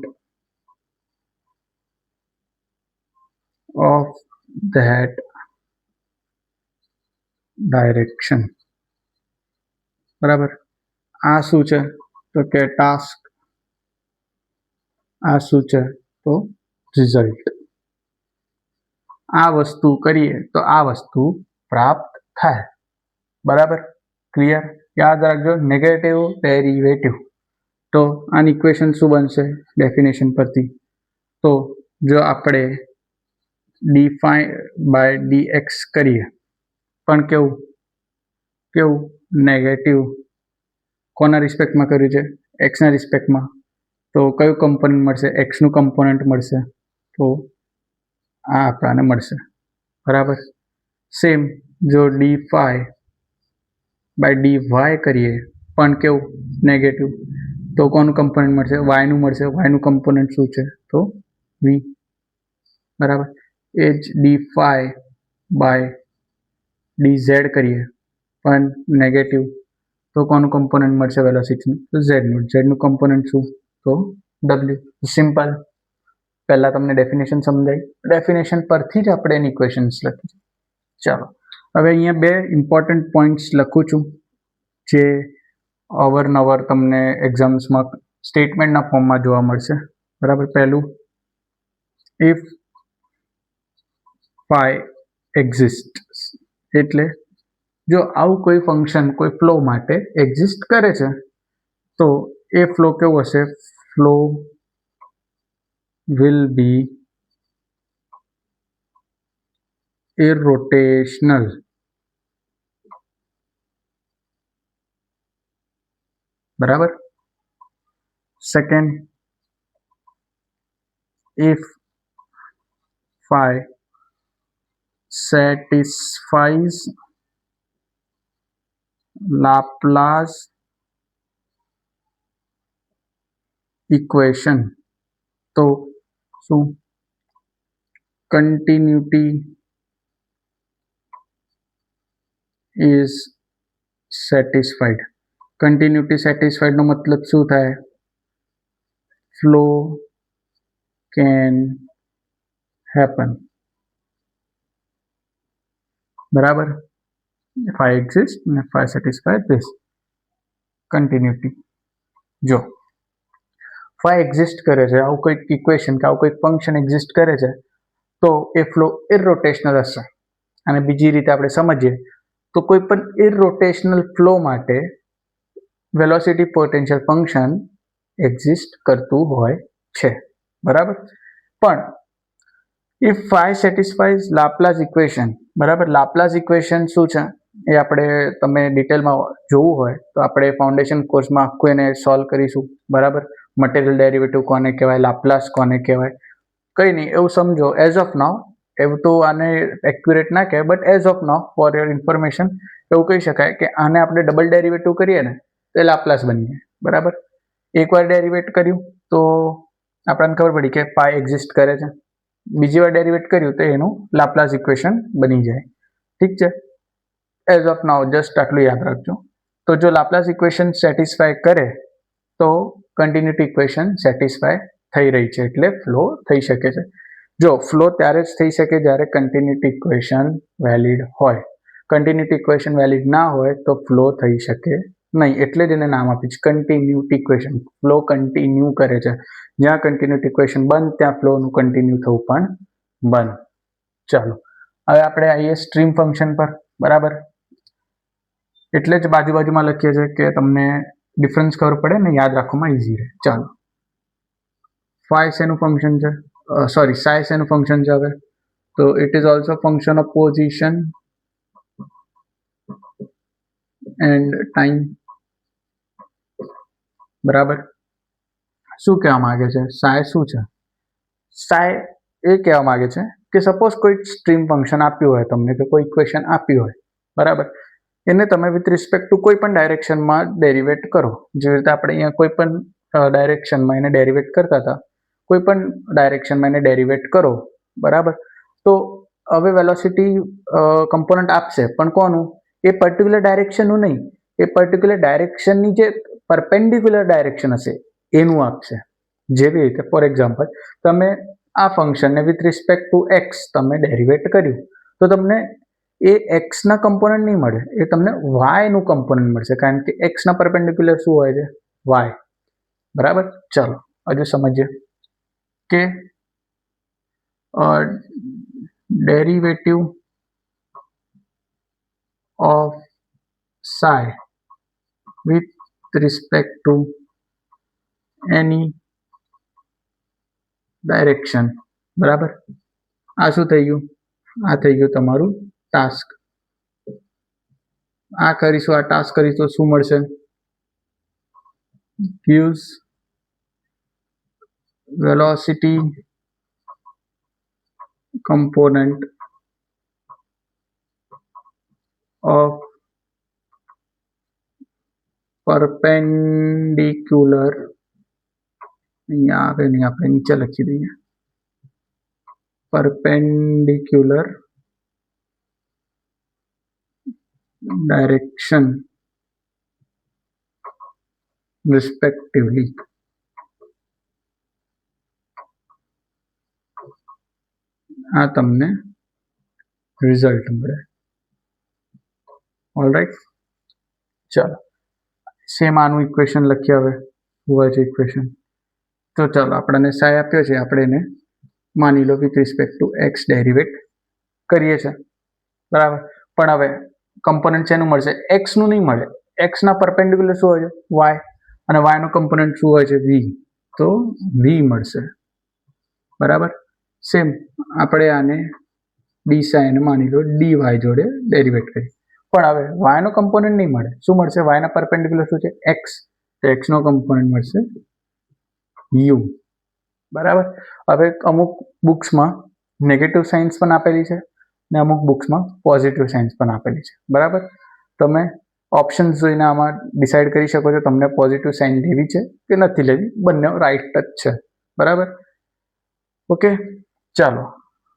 of that direction, બરાબર. આ શું છે? તો કે ટાસ્ક. આ શું છે? તો રિઝલ્ટ. આ વસ્તુ કરીએ તો આ વસ્તુ પ્રાપ્ત થાય, બરાબર. ક્લિયર? યાદ રાખજો, નેગેટિવ ડેરિવેટિવ. તો આની ઇક્વેશન શું બનશે ડેફિનેશન પરથી? તો જો આપણે d(phi/dx) કરીએ, પણ કેવું નેગેટિવ. કોના રિસ્પેક્ટમાં કર્યું છે? એક્સના રિસ્પેક્ટમાં. તો કયું કમ્પોનન્ટ મળશે? એક્સનું કમ્પોનન્ટ મળશે. તો આ આપણને મળશે, બરાબર. સેમ જો d(phi/dy) કરીએ, પણ કેવું નેગેટિવ, તો કોનું કમ્પોનન્ટ મળશે? વાયનું મળશે. વાયનું કમ્પોનન્ટ શું છે? તો v, બરાબર. એ જ d(phi/dz) કરીએ, પણ નેગેટિવ, તો કોનું કમ્પોનન્ટ મળશે વેલોસિટીનું? તો ઝેડનું. ઝેડનું કમ્પોનન્ટ શું? તો w. સિમ્પલ. પહેલા તમને ડેફિનેશન સમજાય, ડેફિનેશન પરથી જ આપણે એની ઇક્વેશન્સ લખી. ચાલો, હવે અહીંયા બે ઇમ્પોર્ટન્ટ પોઈન્ટ્સ લખું છું જે અવારનવાર તમને એક્ઝામ્સમાં સ્ટેટમેન્ટના ફોર્મમાં જોવા મળશે, બરાબર. પહેલું, ઇફ ફાઈ એક્ઝિસ્ટ, એટલે જો આવું કોઈ ફંક્શન કોઈ ફ્લો માટે એક્ઝિસ્ટ કરે છે તો એ ફ્લો કેવો હશે? ફ્લો will be irrotational, બરાબર. Second, if phi satisfies Laplace equation, તો શું? continuity is satisfied. continuity satisfied નો મતલબ શું થાય? flow can happen, બરાબર. phi exist અને phi satisfy this continuity. જો phi એક્ઝિસ્ટ કરે છે, આવું કોઈક ઇક્વેશન કે આવું કોઈક ફંક્શન એક્ઝિસ્ટ કરે છે, તો એ ફ્લો ઇરરોટેશનલ હશે. અને બીજી રીતે આપણે સમજીએ તો કોઈ પણ ઇરરોટેશનલ ફ્લો માટે વેલોસિટી પોટેન્શિયલ ફંક્શન એક્ઝિસ્ટ કરતું હોય છે, બરાબર. પણ ઇફ phi સેટિસ્ફાઈઝ લાપ્લાસ ઇક્વેશન, બરાબર. લાપ્લાસ ઇક્વેશન શું છે એ આપણે તમે ડિટેલમાં જોવું હોય તો આપણે ફાઉન્ડેશન કોર્સમાં આખું એને સોલ્વ કરીશું, બરાબર. મટીરિયલ ડેરિવેટિવ કોને કહેવાય, લાપ્લાસ કોને કહેવાય, કંઈ નહીં, એવું સમજો. એઝ ઓફ નાઉ એવું તો આને એક્યુરેટ ના કહેવાય, but as of now for your information એવું કહી શકાય કે આને આપણે ડબલ ડેરિવેટિવ કરીએ ને તો એ લાપ્લાસ બની જાય, બરાબર. એકવાર ડેરિવેટ કર્યું તો આપણને ખબર પડી કે પાઈ એક્ઝિસ્ટ કરે છે. બીજી વાર ડેરિવેટ કર્યું તો એનું લાપ્લાસ ઇક્વેશન બની જાય, ઠીક છે. એઝ ઓફ નાઉ જસ્ટ આટલું યાદ રાખજો. તો જો લાપ્લાસ ઇક્વેશન સેટિસ્ફાય કરે તો કન્ટિન્યુટી ઇક્વેશન સેટિસ્ફાય થઈ રહી છે, એટલે ફ્લો થઈ શકે છે. જો ફ્લો ત્યારે જ થઈ શકે જ્યારે કન્ટિન્યુટી ઇક્વેશન વેલિડ હોય. કન્ટિન્યુટી ઇક્વેશન વેલિડ ના હોય તો ફ્લો થઈ શકે નહીં, એટલે જ એને નામ આપ્યું છે કન્ટિન્યુટી ઇક્વેશન. ફ્લો કન્ટિન્યુ કરે છે. જ્યાં કન્ટિન્યુટી ઇક્વેશન બંધ ત્યાં ફ્લોનું કન્ટિન્યુ થવું પણ બંધ. ચાલો, હવે આપણે આવીએ સ્ટ્રીમ ફંક્શન પર, બરાબર. એટલે જ બાજુમાં લખીએ છીએ કે તમને ડિફરન્સ ખબર પડે ને યાદ રાખવામાં ઇઝી રહે. ચાલો, ફાઈ શેનું ફંક્શન છે? સાઈ શેનું ફંક્શન છે? હવે તો it is also function of position end time, બરાબર. શું કહેવા માંગે છે? સાઈ શું છે? સાઈ એ કહેવા માંગે છે કે સપોઝ કોઈ સ્ટ્રીમ ફંક્શન આપ્યું હોય તમને, કે કોઈ ઇક્વેશન આપી હોય, બરાબર. એને તમે વિથ રિસ્પેક્ટ ટુ કોઈ પણ ડાયરેક્શનમાં ડેરિવેટ કરો. જેવી રીતે આપણે અહીંયા કોઈ પણ ડાયરેક્શનમાં એને ડેરિવેટ કરતા હતા, કોઈ પણ ડાયરેક્શનમાં એને ડેરિવેટ કરો, બરાબર. તો હવે વેલોસિટી કમ્પોનન્ટ આપશે, પણ કોનું? એ પર્ટિક્યુલર ડાયરેક્શનનું નહીં, એ પર્ટિક્યુલર ડાયરેક્શનની જે પરપેન્ડિક્યુલર ડાયરેક્શન હશે એનું આપશે. જેવી રીતે ફોર એક્ઝામ્પલ તમે આ ફંક્શનને વિથ રિસ્પેક્ટ ટુ એક્સ તમે ડેરિવેટ કર્યું, તો તમને એ એક્સના કમ્પોનન્ટ નહીં મળે, એ તમને વાયનું કમ્પોનન્ટ મળશે, કારણ કે એક્સના પરપેન્ડિક્યુલર શું હોય છે? વાય. બરાબર. ચાલો હજુ સમજીએ કે derivative of psi with respect to any direction. બરાબર. આ શું થઈ ગયું? આ થઈ ગયું તમારું ટાસ્ક. આ કરીશું, આ ટાસ્ક કરીશું તો શું મળશે? gives velocity component of perpendicular, અહીંયા આવે નહીં, આપણે નીચે લખી દઈએ, perpendicular direction respectively. આ તમને રિઝલ્ટ મળે. ઓલરાઈટ. ચાલો સેમ આનું ઇક્વેશન લખીએ. હવે શું હોય છે ઇક્વેશન? તો ચાલો આપણને સાય આપ્યો છે, આપણે એને માની લો વિથ રિસ્પેક્ટ ટુ એક્સ ડેરિવેટ કરીએ છીએ, બરાબર. પણ હવે કમ્પોનન્ટ શેનું મળશે? એક્સનું નહીં મળે. એક્સના પરપેન્ડિક્યુલર શું હોય છે? વાય. અને વાયનો કમ્પોનન્ટ શું હોય છે? વી. તો વી મળશે, બરાબર. સેમ આપણે આને ડી સાઇન માની લો ડી વાય જોડે ડેરિવેટ કરીએ, પણ હવે વાયનો કમ્પોનન્ટ નહીં મળે. શું મળશે? વાયના પરપેન્ડિક્યુલર શું છે? એક્સ. તો એક્સનો કમ્પોનન્ટ મળશે યુ, બરાબર. હવે અમુક બુક્સમાં નેગેટિવ સાઇન્સ પણ આપેલી છે ને અમુક બુક્સમાં પોઝિટિવ સાઇન્સ પણ આપેલી છે, બરાબર. તમે ઓપ્શન્સ જોઈને આમાં ડિસાઇડ કરી શકો છો તમને પોઝિટિવ સાઇન લેવી છે કે નથી લેવી. બંને રાઈટ જ છે, બરાબર. ઓકે. ચાલો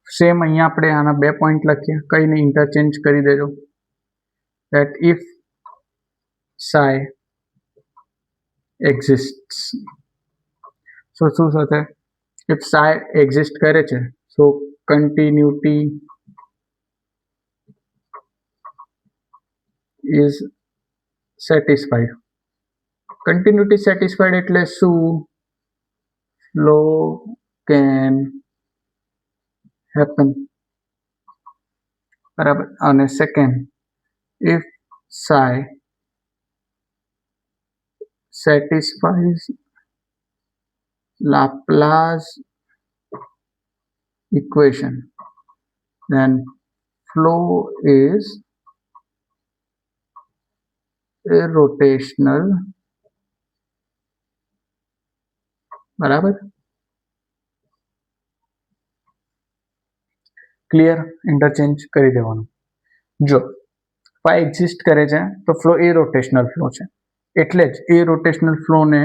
સેમ અહીંયા આપણે આના 2 પોઈન્ટ લખીએ, કંઈ નહીં, ઇન્ટરચેન્જ કરી દેજો. that if psi exists, so શું થશે? if psi exist કરે છે, so continuity is satisfied. continuity satisfied એટલે શું? flow can happen, બરાબર. અને second, if psi satisfies Laplace equation, then flow is irrotational, બરાબર. ક્લિયર? ઇન્ટરચેન્જ કરી દેવાનું. જો phi એક્ઝિસ્ટ કરે છે તો ફ્લો એ રોટેશનલ ફ્લો છે, એટલે જ એ રોટેશનલ ફ્લોને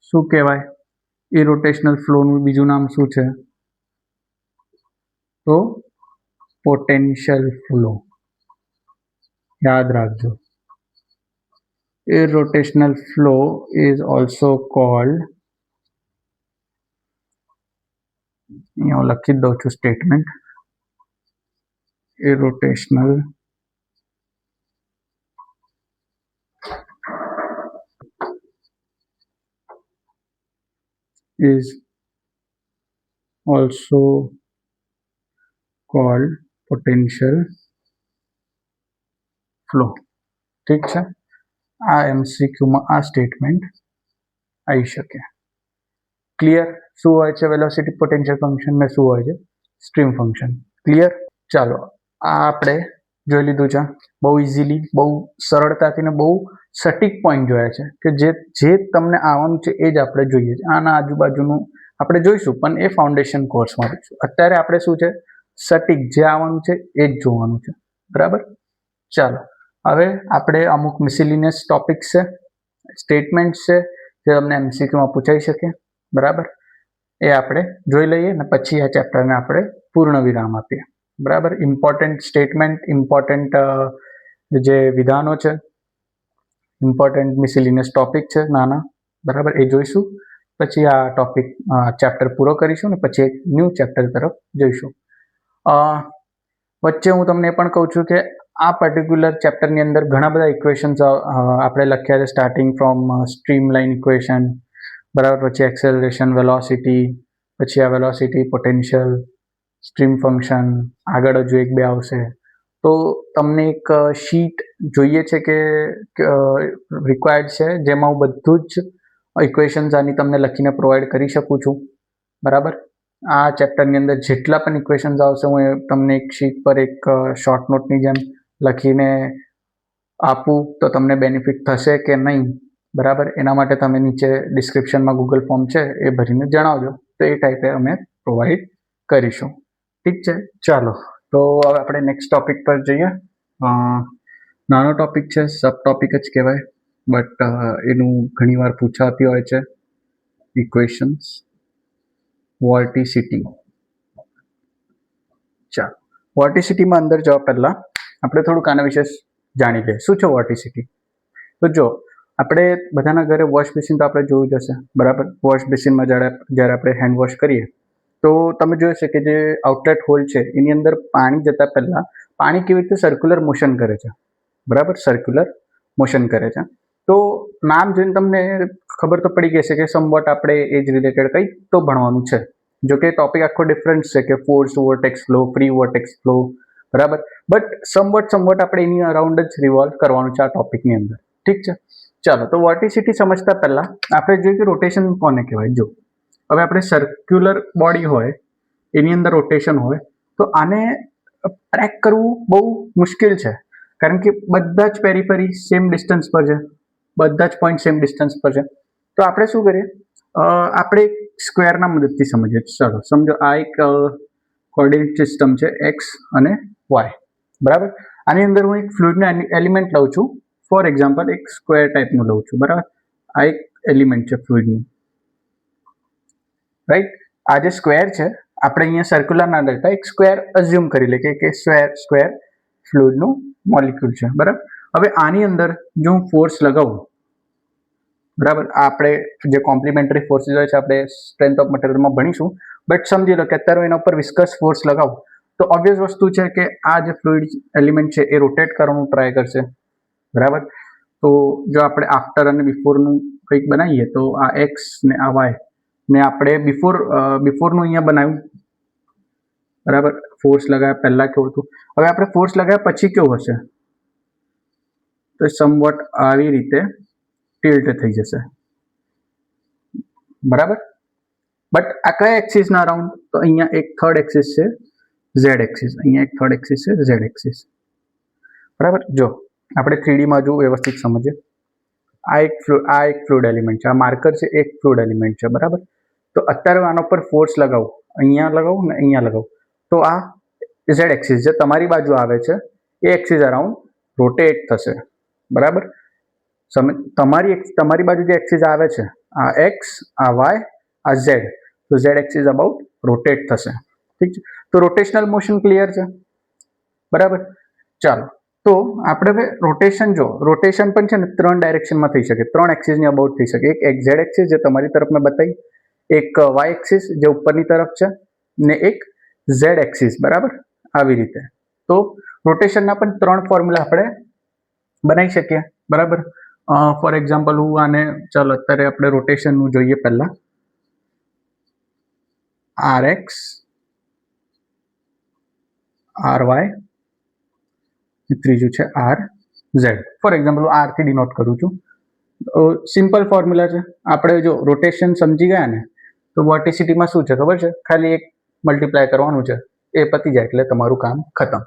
શું કહેવાય? એ રોટેશનલ ફ્લોનું બીજું નામ શું છે? તો પોટેન્શિયલ ફ્લો. યાદ રાખજો. irrotational flow is also called, અહીંયા હું લખી દઉં છું statement, irrotational is also called potential flow. ઠીક છે. આ એમસીક્યુમાં આ સ્ટેટમેન્ટ આવી શકે. ક્લિયર? શું હોય છે વેલોસિટી પોટેન્શિયલ ફંક્શન ને શું હોય છે સ્ટ્રીમ ફંક્શન? ક્લિયર? ચાલો આ આપણે જોઈ લીધું છે. બહુ ઇઝીલી, બહુ સરળતાથી ને બહુ સટીક પોઈન્ટ જોયા છે કે જે તમને આવવાનું છે એ જ આપણે જોઈએ છે. આના આજુબાજુનું આપણે જોઈશું, પણ એ ફાઉન્ડેશન કોર્સમાં જોઈશું. અત્યારે આપણે શું છે, સટીક જે આવવાનું છે એ જ જોવાનું છે, બરાબર. ચાલો હવે આપણે અમુક મિસેલિનિયસ ટોપિક્સ છે, સ્ટેટમેન્ટ્સ છે જે તમને MCQમાં પૂછાઈ શકે, બરાબર? એ આપણે જોઈ લઈએ અને પછી આ ચેપ્ટરને આપણે પૂર્ણ વિરામ આપીએ, બરાબર? ઇમ્પોર્ટન્ટ સ્ટેટમેન્ટ, ઇમ્પોર્ટન્ટ જે વિધાનો છે, ઇમ્પોર્ટન્ટ મિસેલિનિયસ ટોપિક છે નાના, બરાબર? એ જોઈશું. પછી આ ટોપિક ચેપ્ટર પૂરો કરીશું ને પછી એક ન્યૂ ચેપ્ટર તરફ જઈશું. વચ્ચે હું તમને એ પણ કહું છું કે આ પર્ટિક્યુલર ચેપ્ટરની અંદર ઘણા બધા ઇક્વેશન્સ આપણે લખ્યા છે, સ્ટાર્ટિંગ ફ્રોમ સ્ટ્રીમલાઇન ઇક્વેશન, બરાબર? પછી એક્સેલરેશન, વેલોસિટી, પછી આ વેલોસિટી, પોટેન્શિયલ, સ્ટ્રીમ ફંક્શન, આગળ હજુ એક બે આવશે. તો તમને એક શીટ જોઈએ છે કે રિક્વાયર્ડ છે જેમાં હું બધું જ ઇક્વેશન્સ આની તમને લખીને પ્રોવાઈડ કરી શકું છું, બરાબર? આ ચેપ્ટરની અંદર જેટલા પણ ઇક્વેશન્સ આવશે હું તમને એક શીટ પર એક શોર્ટ નોટની જેમ લખીને આપું તો તમને બેનિફિટ થશે કે નહીં, બરાબર? એના માટે તમે નીચે ડિસ્ક્રિપ્શનમાં ગૂગલ ફોર્મ છે એ ભરીને જણાવજો, તો એ ટાઈપે અમે પ્રોવાઈડ કરીશું. ઠીક છે, ચાલો તો હવે આપણે નેક્સ્ટ ટોપિક પર જઈએ. નાનો ટોપિક છે, સબ ટોપિક જ કહેવાય, બટ એનું ઘણીવાર પૂછાતી હોય છે ઇક્વેશન્સ, વોર્ટિસિટી. ચાલો, વોર્ટિસિટીમાં અંદર જવા પહેલાં આપણે થોડુંક આના વિશે જાણી લઈએ. શું છે વોર્ટિસિટી? તો જો આપણે બધાના ઘરે વોશ બેસિન તો આપણે જોયું જ હશે, બરાબર? વોશ બેસિનમાં જ્યારે આપણે હેન્ડ વોશ કરીએ તો તમે જોયું છે કે જે આઉટલેટ હોલ છે એની અંદર પાણી જતાં પહેલાં પાણી કેવી રીતે સર્ક્યુલર મોશન કરે છે, બરાબર? સર્ક્યુલર મોશન કરે છે. તો નામ જોઈને તમને ખબર તો પડી ગઈ છે કે સમવોટ આપણે એ જ રિલેટેડ કંઈક તો ભણવાનું છે. જો કે ટોપિક આખો ડિફરન્ટ છે કે force vortex flow, free vortex flow, બરાબર? બટ સમવોટ આપણે એની અરાઉન્ડ જ રિવોલ્વ કરવાનું છે આ ટોપિકની અંદર. ઠીક છે, ચાલો તો વોર્ટિસિટી સમજતા પહેલા આપણે જોઈએ કે રોટેશન કોને કહેવાય. જો હવે આપણે સર્ક્યુલર બોડી હોય એની અંદર રોટેશન હોય તો આને ટ્રેક કરવું બહુ મુશ્કેલ છે, કારણ કે બધા જ પેરીફેરી સેમ ડિસ્ટન્સ પર છે, બધા જ પોઈન્ટ સેમ ડિસ્ટન્સ પર છે. તો આપણે શું કરીએ, આપણે એક સ્ક્વેરના મદદથી સમજીએ. ચાલો સમજો આ એક કોઓર્ડિનેટ સિસ્ટમ છે એક્સ અને વાય, બરાબર? આની અંદર હું એક ફ્લુઇડનું એલિમેન્ટ લઉં છું, ફોર એક્ઝામ્પલ એક સ્ક્વેર ટાઈપનું લઉં છું, બરાબર? આ એક એલિમેન્ટ છે ફ્લુઇડનું, રાઈટ? આ જે સ્ક્વેર છે આપણે અહીંયા સર્ક્યુલર ના લેતા એક સ્ક્વેર અઝ્યુમ કરી લે કે સ્ક્વેર ફ્લુઇડનું મોલિક્યુલ છે, બરાબર? હવે આની અંદર જો હું ફોર્સ લગાવું, બરાબર? આપણે જે કોમ્પ્લિમેન્ટરી ફોર્સીસ હોય છે આપણે સ્ટ્રેન્થ ઓફ મટીરિયલમાં ભણીશું, બટ સમજી લો કે અત્યારે એના ઉપર વિસ્કસ ફોર્સ લગાવું તો ઓબ્વિયસ વસ્તુ છે કે આ જે ફ્લુઇડ એલિમેન્ટ છે એ રોટેટ કરવાનું ટ્રાય કરશે, બરાબર? તો જો આપણે આફ્ટર અને બિફોરનું કંઈક બનાવીએ તો આ એક્સ ને આ વાય ને આપણે બિફોરનું અહીંયા બનાવ્યું, બરાબર? ફોર્સ લગાવ્યા પહેલાં કેવું હતું, હવે આપણે ફોર્સ લગાવ્યા પછી કેવું હશે, તો સમવોટ આવી રીતે ટિલ્ટ થઈ જશે, બરાબર? બટ આ કયા એક્સિસના અરાઉન્ડ, તો અહીંયા એક થર્ડ એક્સિસ છે ઝેડ એક્સિસ, અહીંયા એક થર્ડ એક્સિસ છે ઝેડ એક્સિસ, બરાબર? જો આપણે 3Dમાં જો વ્યવસ્થિત સમજીએ, આ એક ફ્લુઇડ એલિમેન્ટ છે, આ માર્કર છે એક ફ્લુઇડ એલિમેન્ટ છે, બરાબર? તો અત્યારે આના પર ફોર્સ લગાવું, અહીંયા લગાવું ને અહીંયા લગાવું તો આ ઝેડ એક્સિસ જે તમારી બાજુ આવે છે એ એક્સિસ અરાઉન્ડ રોટેટ થશે, બરાબર? તમારી બાજુ જે એક્સિસ આવે છે આ એક્સ, આ વાય, આ ઝેડ, તો ઝેડ એક્સિસ અબાઉટ રોટેટ થશે. ઠીક છે, તો રોટેશનલ મોશન ક્લિયર છે, બરાબર? ચાલો તો આપણે હવે રોટેશન પણ છે ને 3 ડાયરેક્શનમાં થઈ શકે, 3 એક્સિસની અબાઉટ થઈ શકે. એક ઝેડ એક્સિસ જે તમારી તરફ મેં બતાવી, એક વાય એક્સિસ જે ઉપરની તરફ છે ને એક ઝેડ એક્સિસ, બરાબર? આવી રીતે. તો રોટેશનના પણ 3 ફોર્મ્યુલા આપણે બનાવી શકીએ, બરાબર? ફોર એક્ઝામ્પલ હું આને, ચાલો અત્યારે આપણે રોટેશનનું જોઈએ પહેલા, આર એક્સ, આર વાય, ત્રીજું છે આર ઝેડ. ફોર એક્ઝામ્પલ હું આરથી ડિનોટ કરું છું. સિમ્પલ ફોર્મ્યુલા છે. આપણે જો રોટેશન સમજી ગયા ને તો વોર્ટિસિટીમાં શું છે ખબર છે, ખાલી એક મલ્ટીપ્લાય કરવાનું છે, એ પતી જાય એટલે તમારું કામ ખતમ,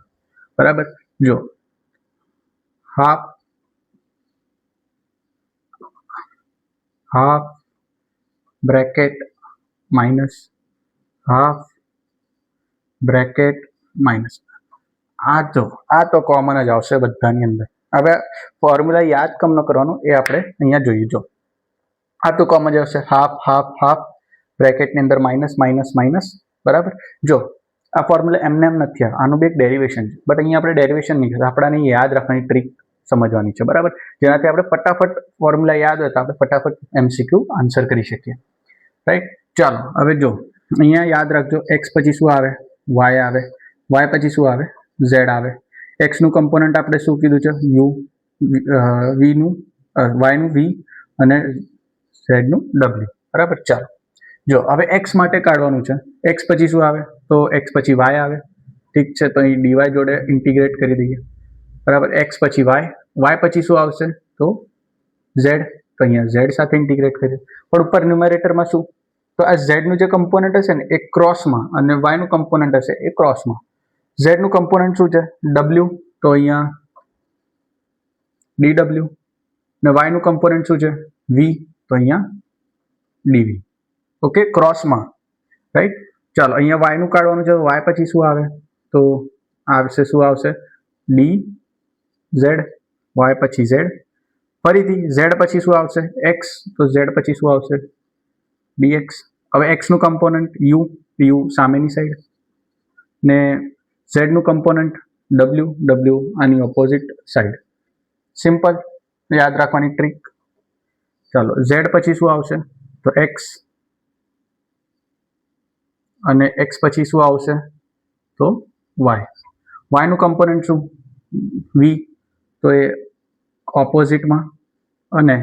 બરાબર? જો half bracket minus half bracket minus, આ તો કોમન જ આવશે બધાની અંદર, હવે ફોર્મ્યુલા યાદ કમ ન કરવાનું એ આપણે અહીંયા જોઈએ. જો આ તો કોમન જ આવશે, હાફ હાફ હાફ બ્રેકેટની અંદર માઇનસ માઇનસ માઇનસ, બરાબર. જો આ ફોર્મ્યુલા એમને એમ નથી, આનું બી એક ડેરિવેશન છે, બટ અહીંયા આપણે ડેરિવેશન નહીં કરતા, આપણે આની યાદ રાખવાની ટ્રીક સમજવાની છે, બરાબર. જેનાથી આપણે ફટાફટ ફોર્મ્યુલા યાદ હોય તો આપણે ફટાફટ MCQ આન્સર કરી શકીએ, રાઈટ. ચાલો હવે જો અહીંયા યાદ રાખજો, એક્સ પછી શું આવે, વાય આવે, વાય પછી શું આવે, ઝેડ આવે. એક્સનું કમ્પોનન્ટ આપણે શું કીધું છે, યુ, વીનું વાયનું વી અને ઝેડનું ડબલ્યુ, બરાબર. ચાલો જો હવે એક્સ માટે કાઢવાનું છે, એક્સ પછી શું આવે, તો એક્સ પછી વાય આવે, ઠીક છે. તો અહીં ડીવાય જોડે ઇન્ટિગ્રેટ કરી દઈએ, બરાબર. એક્સ પછી વાય, વાય પછી શું આવશે, તો ઝેડ, તો અહીંયા ઝેડ સાથે ઇન્ટિગ્રેટ કરીએ. પણ ઉપર ન્યુમેરેટરમાં શું, તો આ ઝેડનું જે કમ્પોનન્ટ હશે ને એ ક્રોસમાં, અને વાયનું કમ્પોનન્ટ હશે એ ક્રોસમાં. ઝેડનું કમ્પોનન્ટ શું છે, ડબલ્યુ, તો અહીંયા DW, ને વાયનું કમ્પોનન્ટ શું છે, વી, તો અહીંયા DV. Okay, ક્રોસમાં, right. ચાલો અહીંયા વાયનું કાઢવાનું છે, વાય પછી શું આવે, તો આવશે શું આવશે, DZ, વાય પછી ઝેડ, ફરીથી ઝેડ પછી શું આવશે, એક્સ, તો ઝેડ પછી શું આવશે, DX. હવે એક્સનું કમ્પોનન્ટ યુ, યુ સામેની સાઈડ, ને ઝેડનું કમ્પોનન્ટ ડબલ્યુ આની ઓપોઝિટ સાઈડ. સિમ્પલ, યાદ રાખવાની ટ્રીક. ચાલો ઝેડ પછી શું આવશે, તો એક્સ, અને એક્સ પછી શું આવશે, તો વાય. વાયનું કમ્પોનન્ટ શું, વી, તો એ ઓપોઝિટમાં, અને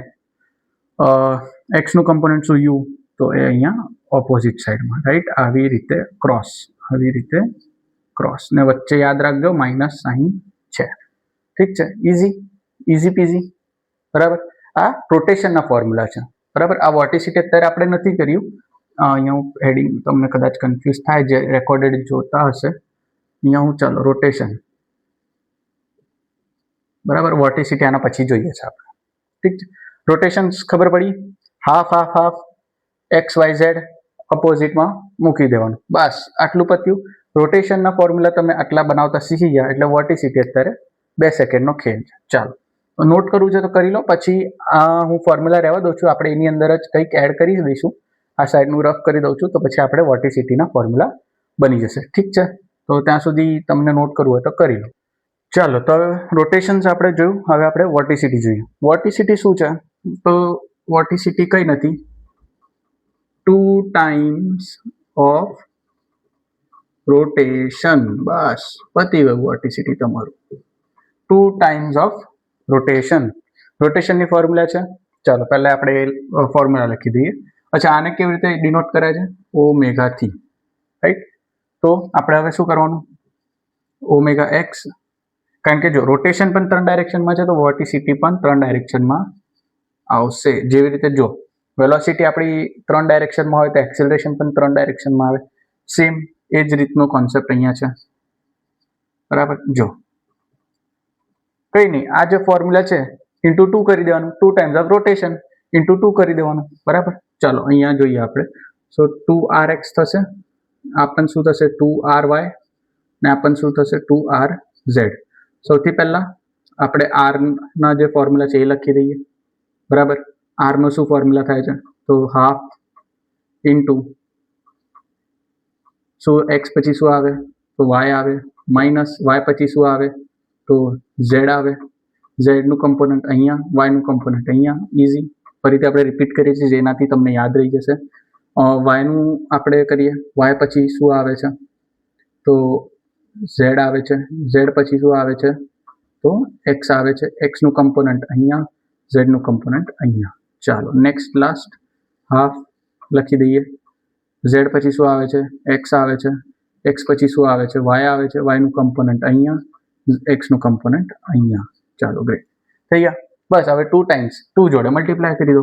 એક્સનું કમ્પોનન્ટ શું, યુ, તો એ અહીંયા ઓપોઝિટ સાઈડમાં, રાઈટ. આવી રીતે ક્રોસ, આવી રીતે ક્રોસ, ને વચ્ચે યાદ રાખજો માઇનસ સાઇન છે, ઠીક છે. ઇઝી પીઝી, બરાબર. આ રોટેશનના ફોર્મ્યુલા છે, બરાબર. આ વોટિસિટી અત્યારે આપણે નથી કર્યું, અહીંયા હું હેડિંગ તમને કદાચ કન્ફ્યુઝ થાય, જે રેકોર્ડેડ જોતા હશે. અહીંયા હું ચાલો રોટેશન, બરાબર. વોટિસિટી આના પછી જોઈએ છે આપણે, ઠીક છે. રોટેશન ખબર પડી, half half half, X Y Z અપોઝિટમાં મૂકી દેવાનું, બસ આટલું પત્યું. રોટેશનના ફોર્મ્યુલા તમે આટલા બનાવતા શીખી ગયા એટલે વોટિસિટી અત્યારે 2 સેકન્ડનો ખેલ છે. ચાલો નોટ કરવું છે તો કરી લો, પછી હું ફોર્મ્યુલા રહેવા દઉં છું, આપણે એની અંદર જ કંઈક એડ કરી દઈશું. આ સાઈડનું રફ કરી દઉં છું, તો પછી આપણે વોટિસિટીના ફોર્મ્યુલા બની જશે, ઠીક છે. તો ત્યાં સુધી તમને નોટ કરવું હોય તો કરી લો. ચાલો તો હવે રોટેશન્સ આપણે જોયું, હવે આપણે વોટિસિટી જોઈએ. વોટિસિટી શું છે, તો વોટિસિટી કંઈ નથી, 2 times ઓફ રોટેશન, બસ પતી ગયું વોટિસિટી તમારું. 2 times ઓફ રોટેશન. રોટેશનની ફોર્મ્યુલા છે, ચાલો પહેલા આપણે ફોર્મ્યુલા લખી દઈએ. અચ્છા, આને કેવી રીતે ડિનોટ કરે છે, ઓમેગાથી, રાઈટ. તો આપણે હવે શું કરવાનું, ઓમેગા એક્સ, કારણ કે જો રોટેશન પણ 3 ડાયરેક્શનમાં છે તો વોટિસિટી પણ 3 ડાયરેક્શનમાં આવશે. જેવી રીતે જો વેલોસિટી આપણી 3 ડાયરેક્શનમાં હોય તો એક્સેલરેશન પણ 3 ડાયરેક્શનમાં આવે. સેમ એ જ રીતનો કોન્સેપ્ટ અહીંયા છે, બરાબર. જો કંઈ નહીં, આ જે ફોર્મ્યુલા છે ઇન્ટુ 2 કરી દેવાનું, 2 times ઓફ રોટેશન ઇન્ટુ 2 કરી દેવાનું, બરાબર. ચાલો અહીંયા જોઈએ આપણે, સો 2rx થશે, આ પણ શું થશે 2ry, ને આ પણ શું થશે 2rz. સૌથી પહેલાં આપણે આરના જે ફોર્મ્યુલા છે એ લખી દઈએ, બરાબર. આરનો શું ફોર્મ્યુલા થાય છે, તો હાફ ઇન્ટુ શું, એક્સ પછી શું આવે, તો વાય આવે, માઇનસ વાય પછી શું આવે, તો ઝેડ આવે. ઝેડનું કમ્પોનન્ટ અહીંયા, વાયનું કમ્પોનન્ટ અહીંયા, ઇઝી. ફરીથી આપણે રિપીટ કરીએ છીએ જેનાથી તમને યાદ રહી જશે. વાયનું આપણે કરીએ, વાય પછી શું આવે છે, તો ઝેડ આવે છે. ઝેડ પછી શું આવે છે, તો એક્સ આવે છે. એક્સનું કમ્પોનન્ટ અહીંયા, ઝેડનું કમ્પોનન્ટ અહીંયા. ચાલો નેક્સ્ટ લાસ્ટ હાફ લખી દઈએ. ઝેડ પછી શું આવે છે, એક્સ આવે છે. એક્સ પછી શું આવે છે, વાય આવે છે. વાયનું કમ્પોનન્ટ અહીંયા, એક્સનું કમ્પોનન્ટ અહીંયા. ચાલો ગ્રેટ, થઈ ગયા. બસ હવે 2 times 2 જોડે મલ્ટીપ્લાય કરી દો,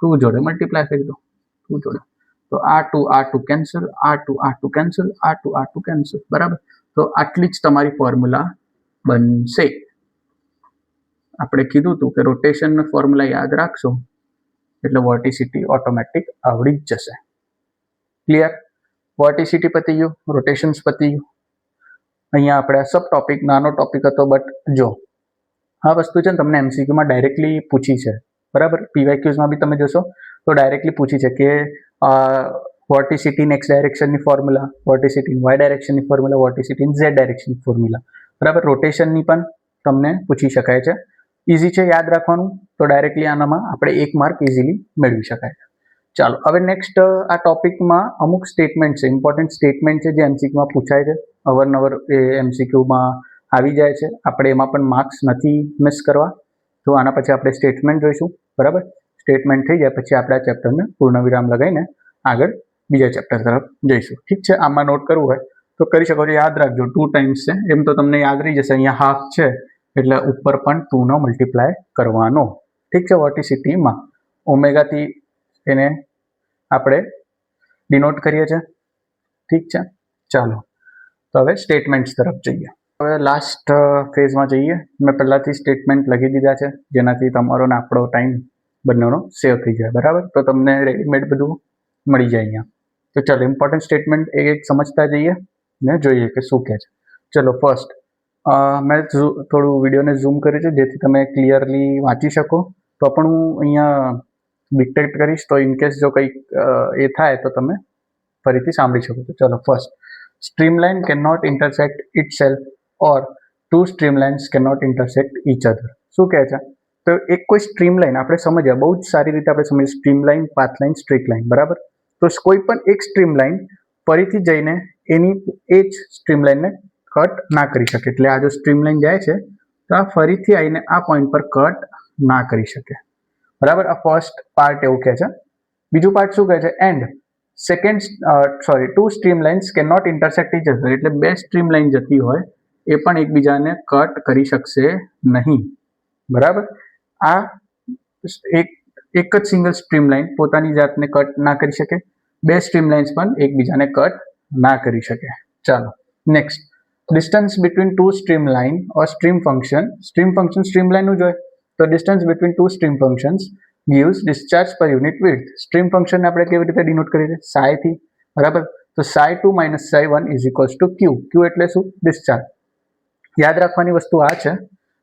2 જોડે મલ્ટીપ્લાય કરી દો, 2 જોડે. તો આ 2 કેન્સલ, આ 2 કેન્સલ, આ 2 કેન્સલ, બરાબર. તો આટલી જ તમારી ફોર્મ્યુલા બનશે. આપણે કીધું હતું કે રોટેશનનો ફોર્મ્યુલા યાદ રાખશો એટલે વોટિસિટી ઓટોમેટિક આવડી જ જશે. ક્લિયર? વોટિસિટી પતી ગયું, રોટેશન્સ પતી ગયું. અહીંયા આપણે સબ ટોપિક નાનો ટોપિક હતો, બટ જો આ વસ્તુ છે ને તમને એમસીક્યુમાં ડાયરેક્ટલી પૂછી છે, બરાબર. પીવાયક્યુઝમાં બી તમે જોશો તો ડાયરેક્ટલી પૂછી છે કે what is it in X ડાયરેક્શનની formula, what is it in Y ડાયરેક્શનની formula, what is it in Z ડાયરેક્શનની ફોર્મ્યુલા, બરાબર. રોટેશનની પણ તમને પૂછી શકાય છે. ઇઝી છે યાદ રાખવાનું, તો ડાયરેક્ટલી આનામાં આપણે 1 માર્ક ઇઝીલી મેળવી શકાય. ચાલો હવે નેક્સ્ટ આ ટોપિકમાં અમુક સ્ટેટમેન્ટ છે, ઇમ્પોર્ટન્ટ સ્ટેટમેન્ટ છે જે એમસીક્યુમાં પૂછાય છે, અવારનવાર એ એમસીક્યુમાં આવી જાય છે. આપણે એમાં પણ માર્ક્સ નથી મિસ કરવા, તો આના પછી આપણે સ્ટેટમેન્ટ જોઈશું, બરાબર. સ્ટેટમેન્ટ થઈ જાય પછી આપણે આ ચેપ્ટરને પૂર્ણવિરામ લગાવીને આગળ બીજા ચેપ્ટર તરફ જઈશું. ઠીક છે, આમાં નોટ કરવું હોય તો કરી શકો છો. યાદ રાખજો 2 ટાઈમ્સ છે, એમ તો તમને યાદ રહી જશે. અહીંયા હાફ છે એટલે ઉપર પણ 2 નો મલ્ટીપ્લાય કરવાનો. ઠીક છે, વર્ટિસિટીમાં ઓમેગાથી એને આપણે ડિનોટ કરીએ છીએ. ઠીક છે, ચાલો તો હવે સ્ટેટમેન્ટ્સ તરફ જઈએ. હવે લાસ્ટ ફેઝમાં જઈએ. મેં પહેલાંથી સ્ટેટમેન્ટ લખી દીધા છે, જેનાથી તમારો ને આપણો ટાઈમ બંનેનો સેવ થઈ જાય, બરાબર. તો તમને રેડીમેડ બધું મળી જાય અહીંયા. તો ચાલો ઇમ્પોર્ટન્ટ સ્ટેટમેન્ટ એક સમજતા જઈએ ને જોઈએ કે શું કહે છે. ચલો ફર્સ્ટ મેં થોડું વિડીયોને ઝૂમ કર્યું છે જેથી તમે ક્લિયરલી વાંચી શકો. તો પણ હું અહીંયા ડિક્ટેટ કરીશ, તો ઇનકેસ જો કંઈક એ થાય તો તમે ફરીથી સાંભળી શકો છો. ચલો first, streamline can not intersect itself or 2 streamlines can not intersect each other. શું કહે છે? તો એક કોઈ સ્ટ્રીમલાઇન આપણે સમજ્યા, બહુ જ સારી રીતે આપણે સમજીએ. સ્ટ્રીમલાઇન, પાથલાઇન, સ્ટ્રીક લાઇન, બરાબર. તો કોઈ પણ એક સ્ટ્રીમલાઇન ફરીથી જઈને એની એ જ સ્ટ્રીમલાઇનને કટ ના કરી શકે. એટલે આ જો સ્ટ્રીમલાઇન જાય છે તો આ ફરીથી આવીને આ પોઈન્ટ પર કટ ના કરી શકે, બરાબર. આ ફર્સ્ટ પાર્ટ એવું કહે છે. બીજું પાર્ટ શું કહે છે? And second 2 streamlines can not intersect each other. એટલે 2 સ્ટ્રીમલાઇન જતી હોય એ પણ એકબીજાને કટ કરી શકશે નહીં, બરાબર. આ એક જ સિંગલ સ્ટ્રીમલાઇન પોતાની જાતને કટ ના કરી શકે, 2 સ્ટ્રીમલાઇન્સ પણ એકબીજાને કટ ના કરી શકે. ચાલો નેક્સ્ટ, ડિસ્ટન્સ બિટવીન 2 સ્ટ્રીમલાઇન ઓર સ્ટ્રીમ ફંક્શન. સ્ટ્રીમ ફંક્શન સ્ટ્રીમલાઇનનું જ હોય, તો distance between 2 stream functions gives discharge per unit width. Stream ફંક્શનને આપણે કેવી રીતે ડિનોટ કરીએ છીએ? psi થી, બરાબર. તો psi2 minus psi1 is equals to q. q એટલે શું? ડિસ્ચાર્જ. યાદ રાખવાની વસ્તુ આ છે,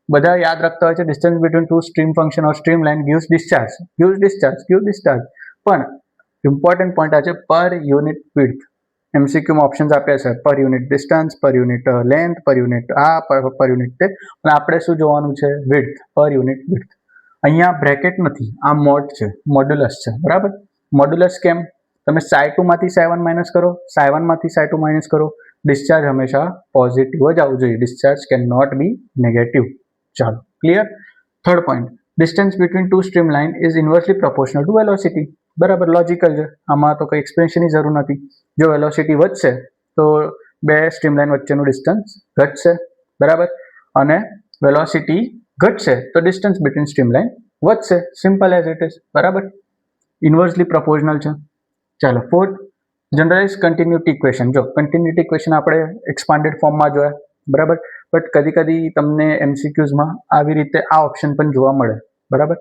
બધા યાદ રાખતા હોય છે distance between 2 stream function or stream line gives discharge, gives discharge, gives discharge. પણ ઇમ્પોર્ટન્ટ પોઈન્ટ આ છે પર યુનિટ વિડ્થ. એમસીક્યુમાં ઓપ્શન્સ આપ્યા છે પર યુનિટ ડિસ્ટન્સ, પર યુનિટ લેન્થ, પર યુનિટ પર યુનિટ તે, અને આપણે શું જોવાનું છે? વિડ્થ, પર યુનિટ વિડ્થ. અહીંયા બ્રેકેટ નથી, આ મોડ છે, મોડ્યુલસ છે, બરાબર. મોડ્યુલસ કેમ? તમે psi2 માંથી psi1 માઇનસ કરો, psi1 માંથી psi2 માઇનસ કરો, ડિસ્ચાર્જ હંમેશા પોઝિટિવ જ આવવું જોઈએ. Discharge can not be negative. ચાલો clear. Third point, distance between 2 stream line is inversely proportional to velocity. બરાબર, લોજિકલ છે, આમાં તો કંઈ એક્સપ્લેનેશનની જરૂર નથી. જો વેલોસિટી વધશે તો 2 સ્ટ્રીમ લાઇન વચ્ચેનું ડિસ્ટન્સ ઘટશે, બરાબર. અને વેલોસિટી ઘટશે તો ડિસ્ટન્સ બિટવીન સ્ટ્રીમ લાઇન વધશે. સિમ્પલ એઝ ઇટ ઇઝ, બરાબર. ઇન્વર્સલી પ્રોપોર્શનલ છે. ચાલો ફોર્થ, જનરલાઇઝ કન્ટિન્યુટી ઇક્વેશન. જો કન્ટિન્યુટી ઇક્વેશન આપણે એક્સપાન્ડેડ ફોર્મમાં જોયા, બરાબર. બટ કદી તમને એમસીક્યુઝમાં આવી રીતે આ ઓપ્શન પણ જોવા મળે, બરાબર.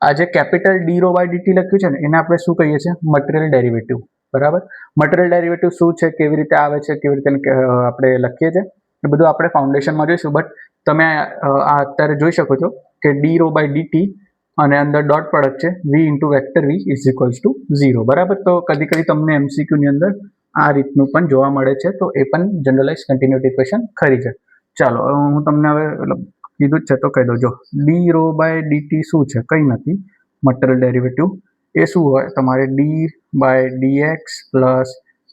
આ જે capital d rho by dt લખ્યું છે ને, એને આપણે શું કહીએ છીએ? મટીરિયલ ડેરિવેટિવ, બરાબર. મટીરિયલ ડેરિવેટિવ શું છે, કેવી રીતે આવે છે, કેવી રીતે આપણે લખીએ છીએ, એ બધું આપણે ફાઉન્ડેશનમાં જોઈશું. બટ તમે આ અત્યારે જોઈ શકો છો કે ડી રો બાય ડીટી અને અંદર ડોટ પ્રોડક્ટ છે v into vector v is equals to 0, બરાબર. તો કદી તમને એમસીક્યુની અંદર આ રીતનું પણ જોવા મળે છે, તો એ પણ જનરલાઇઝ કન્ટિન્યુટી ઇક્વેશન ખરી છે. ચાલો હું તમને હવે કીધું જ છે તો કહી દઉં. જો ડી રો બાય ડીટી શું છે? કંઈ નથી, મટીરિયલ ડેરિવેટિવ. એ શું હોય? તમારે d by dx plus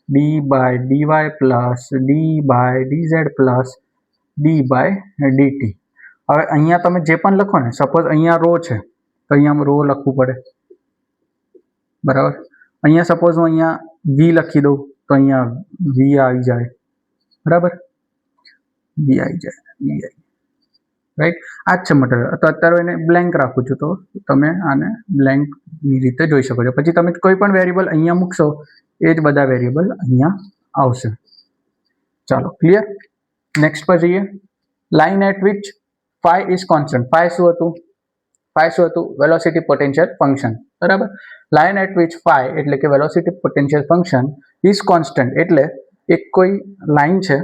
d by dy plus d by dz plus d by dt. હવે અહીંયા તમે જે પણ લખો ને, સપોઝ અહીંયા રો છે તો અહીંયા રો લખવું પડે, બરાબર. અહીંયા સપોઝ હું અહીંયા વી લખી દઉં તો અહીંયા વી આવી જાય, બરાબર. વી આવી જાય, વી આવી, રાઈટ. આ જ છે મટીરિયલ. તો અત્યારે એને બ્લેન્ક રાખું છું, તો તમે આને બ્લેન્કની રીતે જોઈ શકો છો. પછી તમે કોઈ પણ વેરિયેબલ અહીંયા મૂકશો એ જ બધા વેરિયેબલ અહીંયા આવશે. ચાલો ક્લિયર. નેક્સ્ટ પર જઈએ. Line at which phi is constant. phi શું હતું? વેલોસિટી પોટેન્શિયલ ફંક્શન, બરાબર. લાઇન એટ વિચ phi એટલે કે velocity potential function is constant, એટલે એક કોઈ લાઇન છે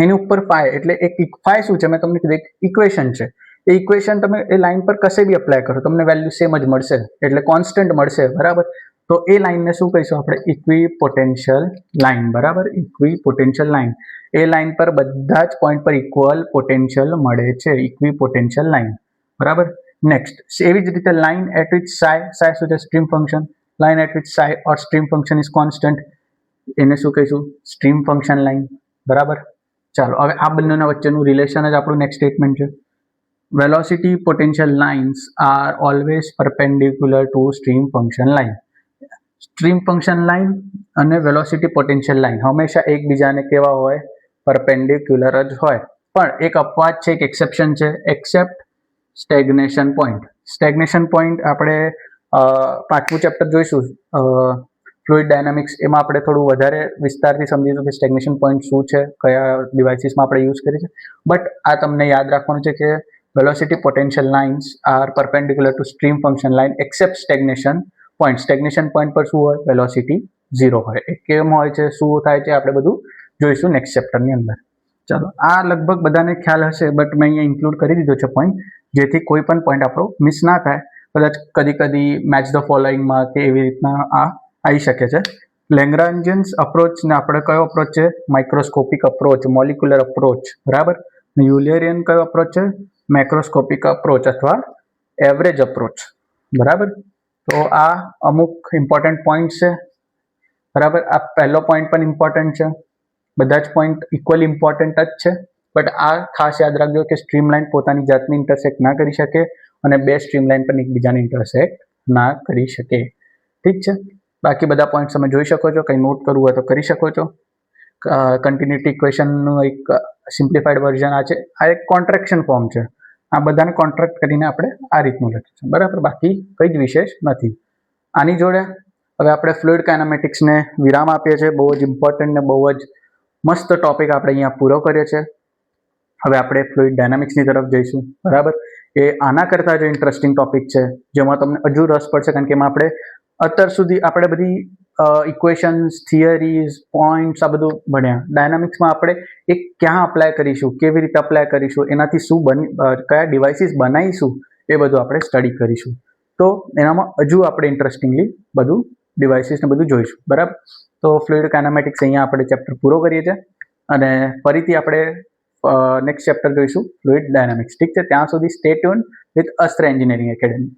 એની ઉપર ફાઈ એટલે એક ફાઈ શું છે મેં તમને કીધું એક ઇક્વેશન છે. એ ઇક્વેશન તમે એ લાઈન પર કશે બી અપ્લાય કરો તમને વેલ્યુ સેમ જ મળશે એટલે કોન્સ્ટન્ટ મળશે બરાબર. તો એ લાઈનને શું કહીશું આપણે ઇક્વિપોટેન્શિયલ લાઈન બરાબર. ઇક્વિપોટેન્શિયલ લાઈન એ લાઈન પર બધા જ પોઈન્ટ પર ઇક્વલ પોટેન્શિયલ મળે છે ઇક્વિપોટેન્શિયલ લાઈન બરાબર. નેક્સ્ટ એવી જ રીતે લાઈન એટ વિચ સાઈ શું છે stream function. Line at which psi or stream function is constant એને શું કહીશું સ્ટ્રીમ ફંક્શન લાઈન બરાબર. ચાલો હવે આ બંનેના વચ્ચેનું રિલેશન જ આપણું નેક્સ્ટ સ્ટેટમેન્ટ છે. Velocity potential lines are always perpendicular to stream function line. Stream function line અને વેલોસિટી પોટેન્શિયલ લાઇન હંમેશા એકબીજાને કેવા હોય પરપેન્ડિક્યુલર જ હોય. પણ એક અપવાદ છે એક એક્સેપ્શન છે accept stagnation point. Stagnation point આપણે 5મું ચેપ્ટર જોઈશું ફ્લુઇડ ડાયનામિક્સ એમાં આપણે થોડું વધારે વિસ્તારથી સમજીશું કે સ્ટેગ્નેશન પોઈન્ટ શું છે કયા ડિવાઇસીસમાં આપણે યુઝ કરીએ છીએ. બટ આ તમને યાદ રાખવાનું છે કે velocity potential lines are perpendicular to stream function line except stagnation point. Stagnation point પર શું હોય વેલોસિટી 0 હોય. એ કેમ હોય છે શું થાય છે આપણે બધું જોઈશું નેક્સ્ટ ચેપ્ટરની અંદર. ચાલો આ લગભગ બધાને ખ્યાલ હશે બટ મેં અહીંયા ઇન્ક્લુડ કરી દીધો છે પોઈન્ટ જેથી કોઈ પણ પોઈન્ટ આપણો મિસ ના થાય. કદાચ કદી મેચ ધ ફોલોઈંગમાં કે એવી રીતના આ આવી શકે છે. લેંગ્રાન્જિયન્સ અપ્રોચને આપણે કયો અપ્રોચ છે માઇક્રોસ્કોપિક અપ્રોચ મોલિક્યુલર અપ્રોચ બરાબર. યુલેરિયન કયો અપ્રોચ છે મેક્રોસ્કોપિક અપ્રોચ અથવા એવરેજ અપ્રોચ બરાબર. તો આ અમુક ઇમ્પોર્ટન્ટ પોઈન્ટ છે બરાબર. આ પહેલો પોઈન્ટ પણ ઇમ્પોર્ટન્ટ છે બધા જ પોઈન્ટ ઇક્વલી ઇમ્પોર્ટન્ટ જ છે. બટ આ ખાસ યાદ રાખજો કે સ્ટ્રીમલાઇન પોતાની જાતને ઇન્ટરસેક્ટ ના કરી શકે અને બે સ્ટ્રીમલાઇન પણ એકબીજાને ઇન્ટરસેક્ટ ના કરી શકે. ઠીક છે. બાકી બધા પોઈન્ટ્સ તમે જોઈ શકો છો. કંઈ નોટ કરવું હોય તો કરી શકો છો. કન્ટિન્યુટી ઇક્વેશનનું એક સિમ્પ્લિફાઈડ વર્ઝન આ છે. આ એક કોન્ટ્રાક્શન ફોર્મ છે. આ બધાને કોન્ટ્રાક્ટ કરીને આપણે આ રીતનું લખ્યું છે બરાબર. બાકી કંઈ જ વિશેષ નથી. આની જોડે હવે આપણે ફ્લુઇડ કાઇનેમેટિક્સને વિરામ આપીએ છીએ. બહુ જ ઇમ્પોર્ટન્ટ ને બહુ જ મસ્ત ટોપિક આપણે અહીંયા પૂરો કર્યો છે. હવે આપણે ફ્લુઇડ ડાયનામિક્સની તરફ જઈશું બરાબર. એ આના કરતાં જ ઇન્ટરેસ્ટિંગ ટોપિક છે જેમાં તમને હજુ રસ પડશે કારણ કે એમાં આપણે અત્યાર સુધી આપણે બધી ઇક્વેશન્સ થિયરીઝ પોઈન્ટ્સ આ બધું ભણ્યા. ડાયનામિક્સમાં આપણે એ ક્યાં અપ્લાય કરીશું કેવી રીતે અપ્લાય કરીશું એનાથી શું કયા ડિવાઇસીસ બનાવીશું એ બધું આપણે સ્ટડી કરીશું. તો એનામાં હજુ આપણે ઇન્ટરેસ્ટિંગલી બધું ડિવાઇસીસને બધું જોઈશું બરાબર. તો ફ્લુઇડ કાઇનેમેટિક્સ અહીંયા આપણે ચેપ્ટર પૂરો કરીએ છીએ અને ફરીથી આપણે નેક્સ્ટ ચેપ્ટર જોઈશું ફ્લુઇડ ડાયનામિક્સ. ઠીક છે. ત્યાં સુધી stay tune with Astra engineering academy.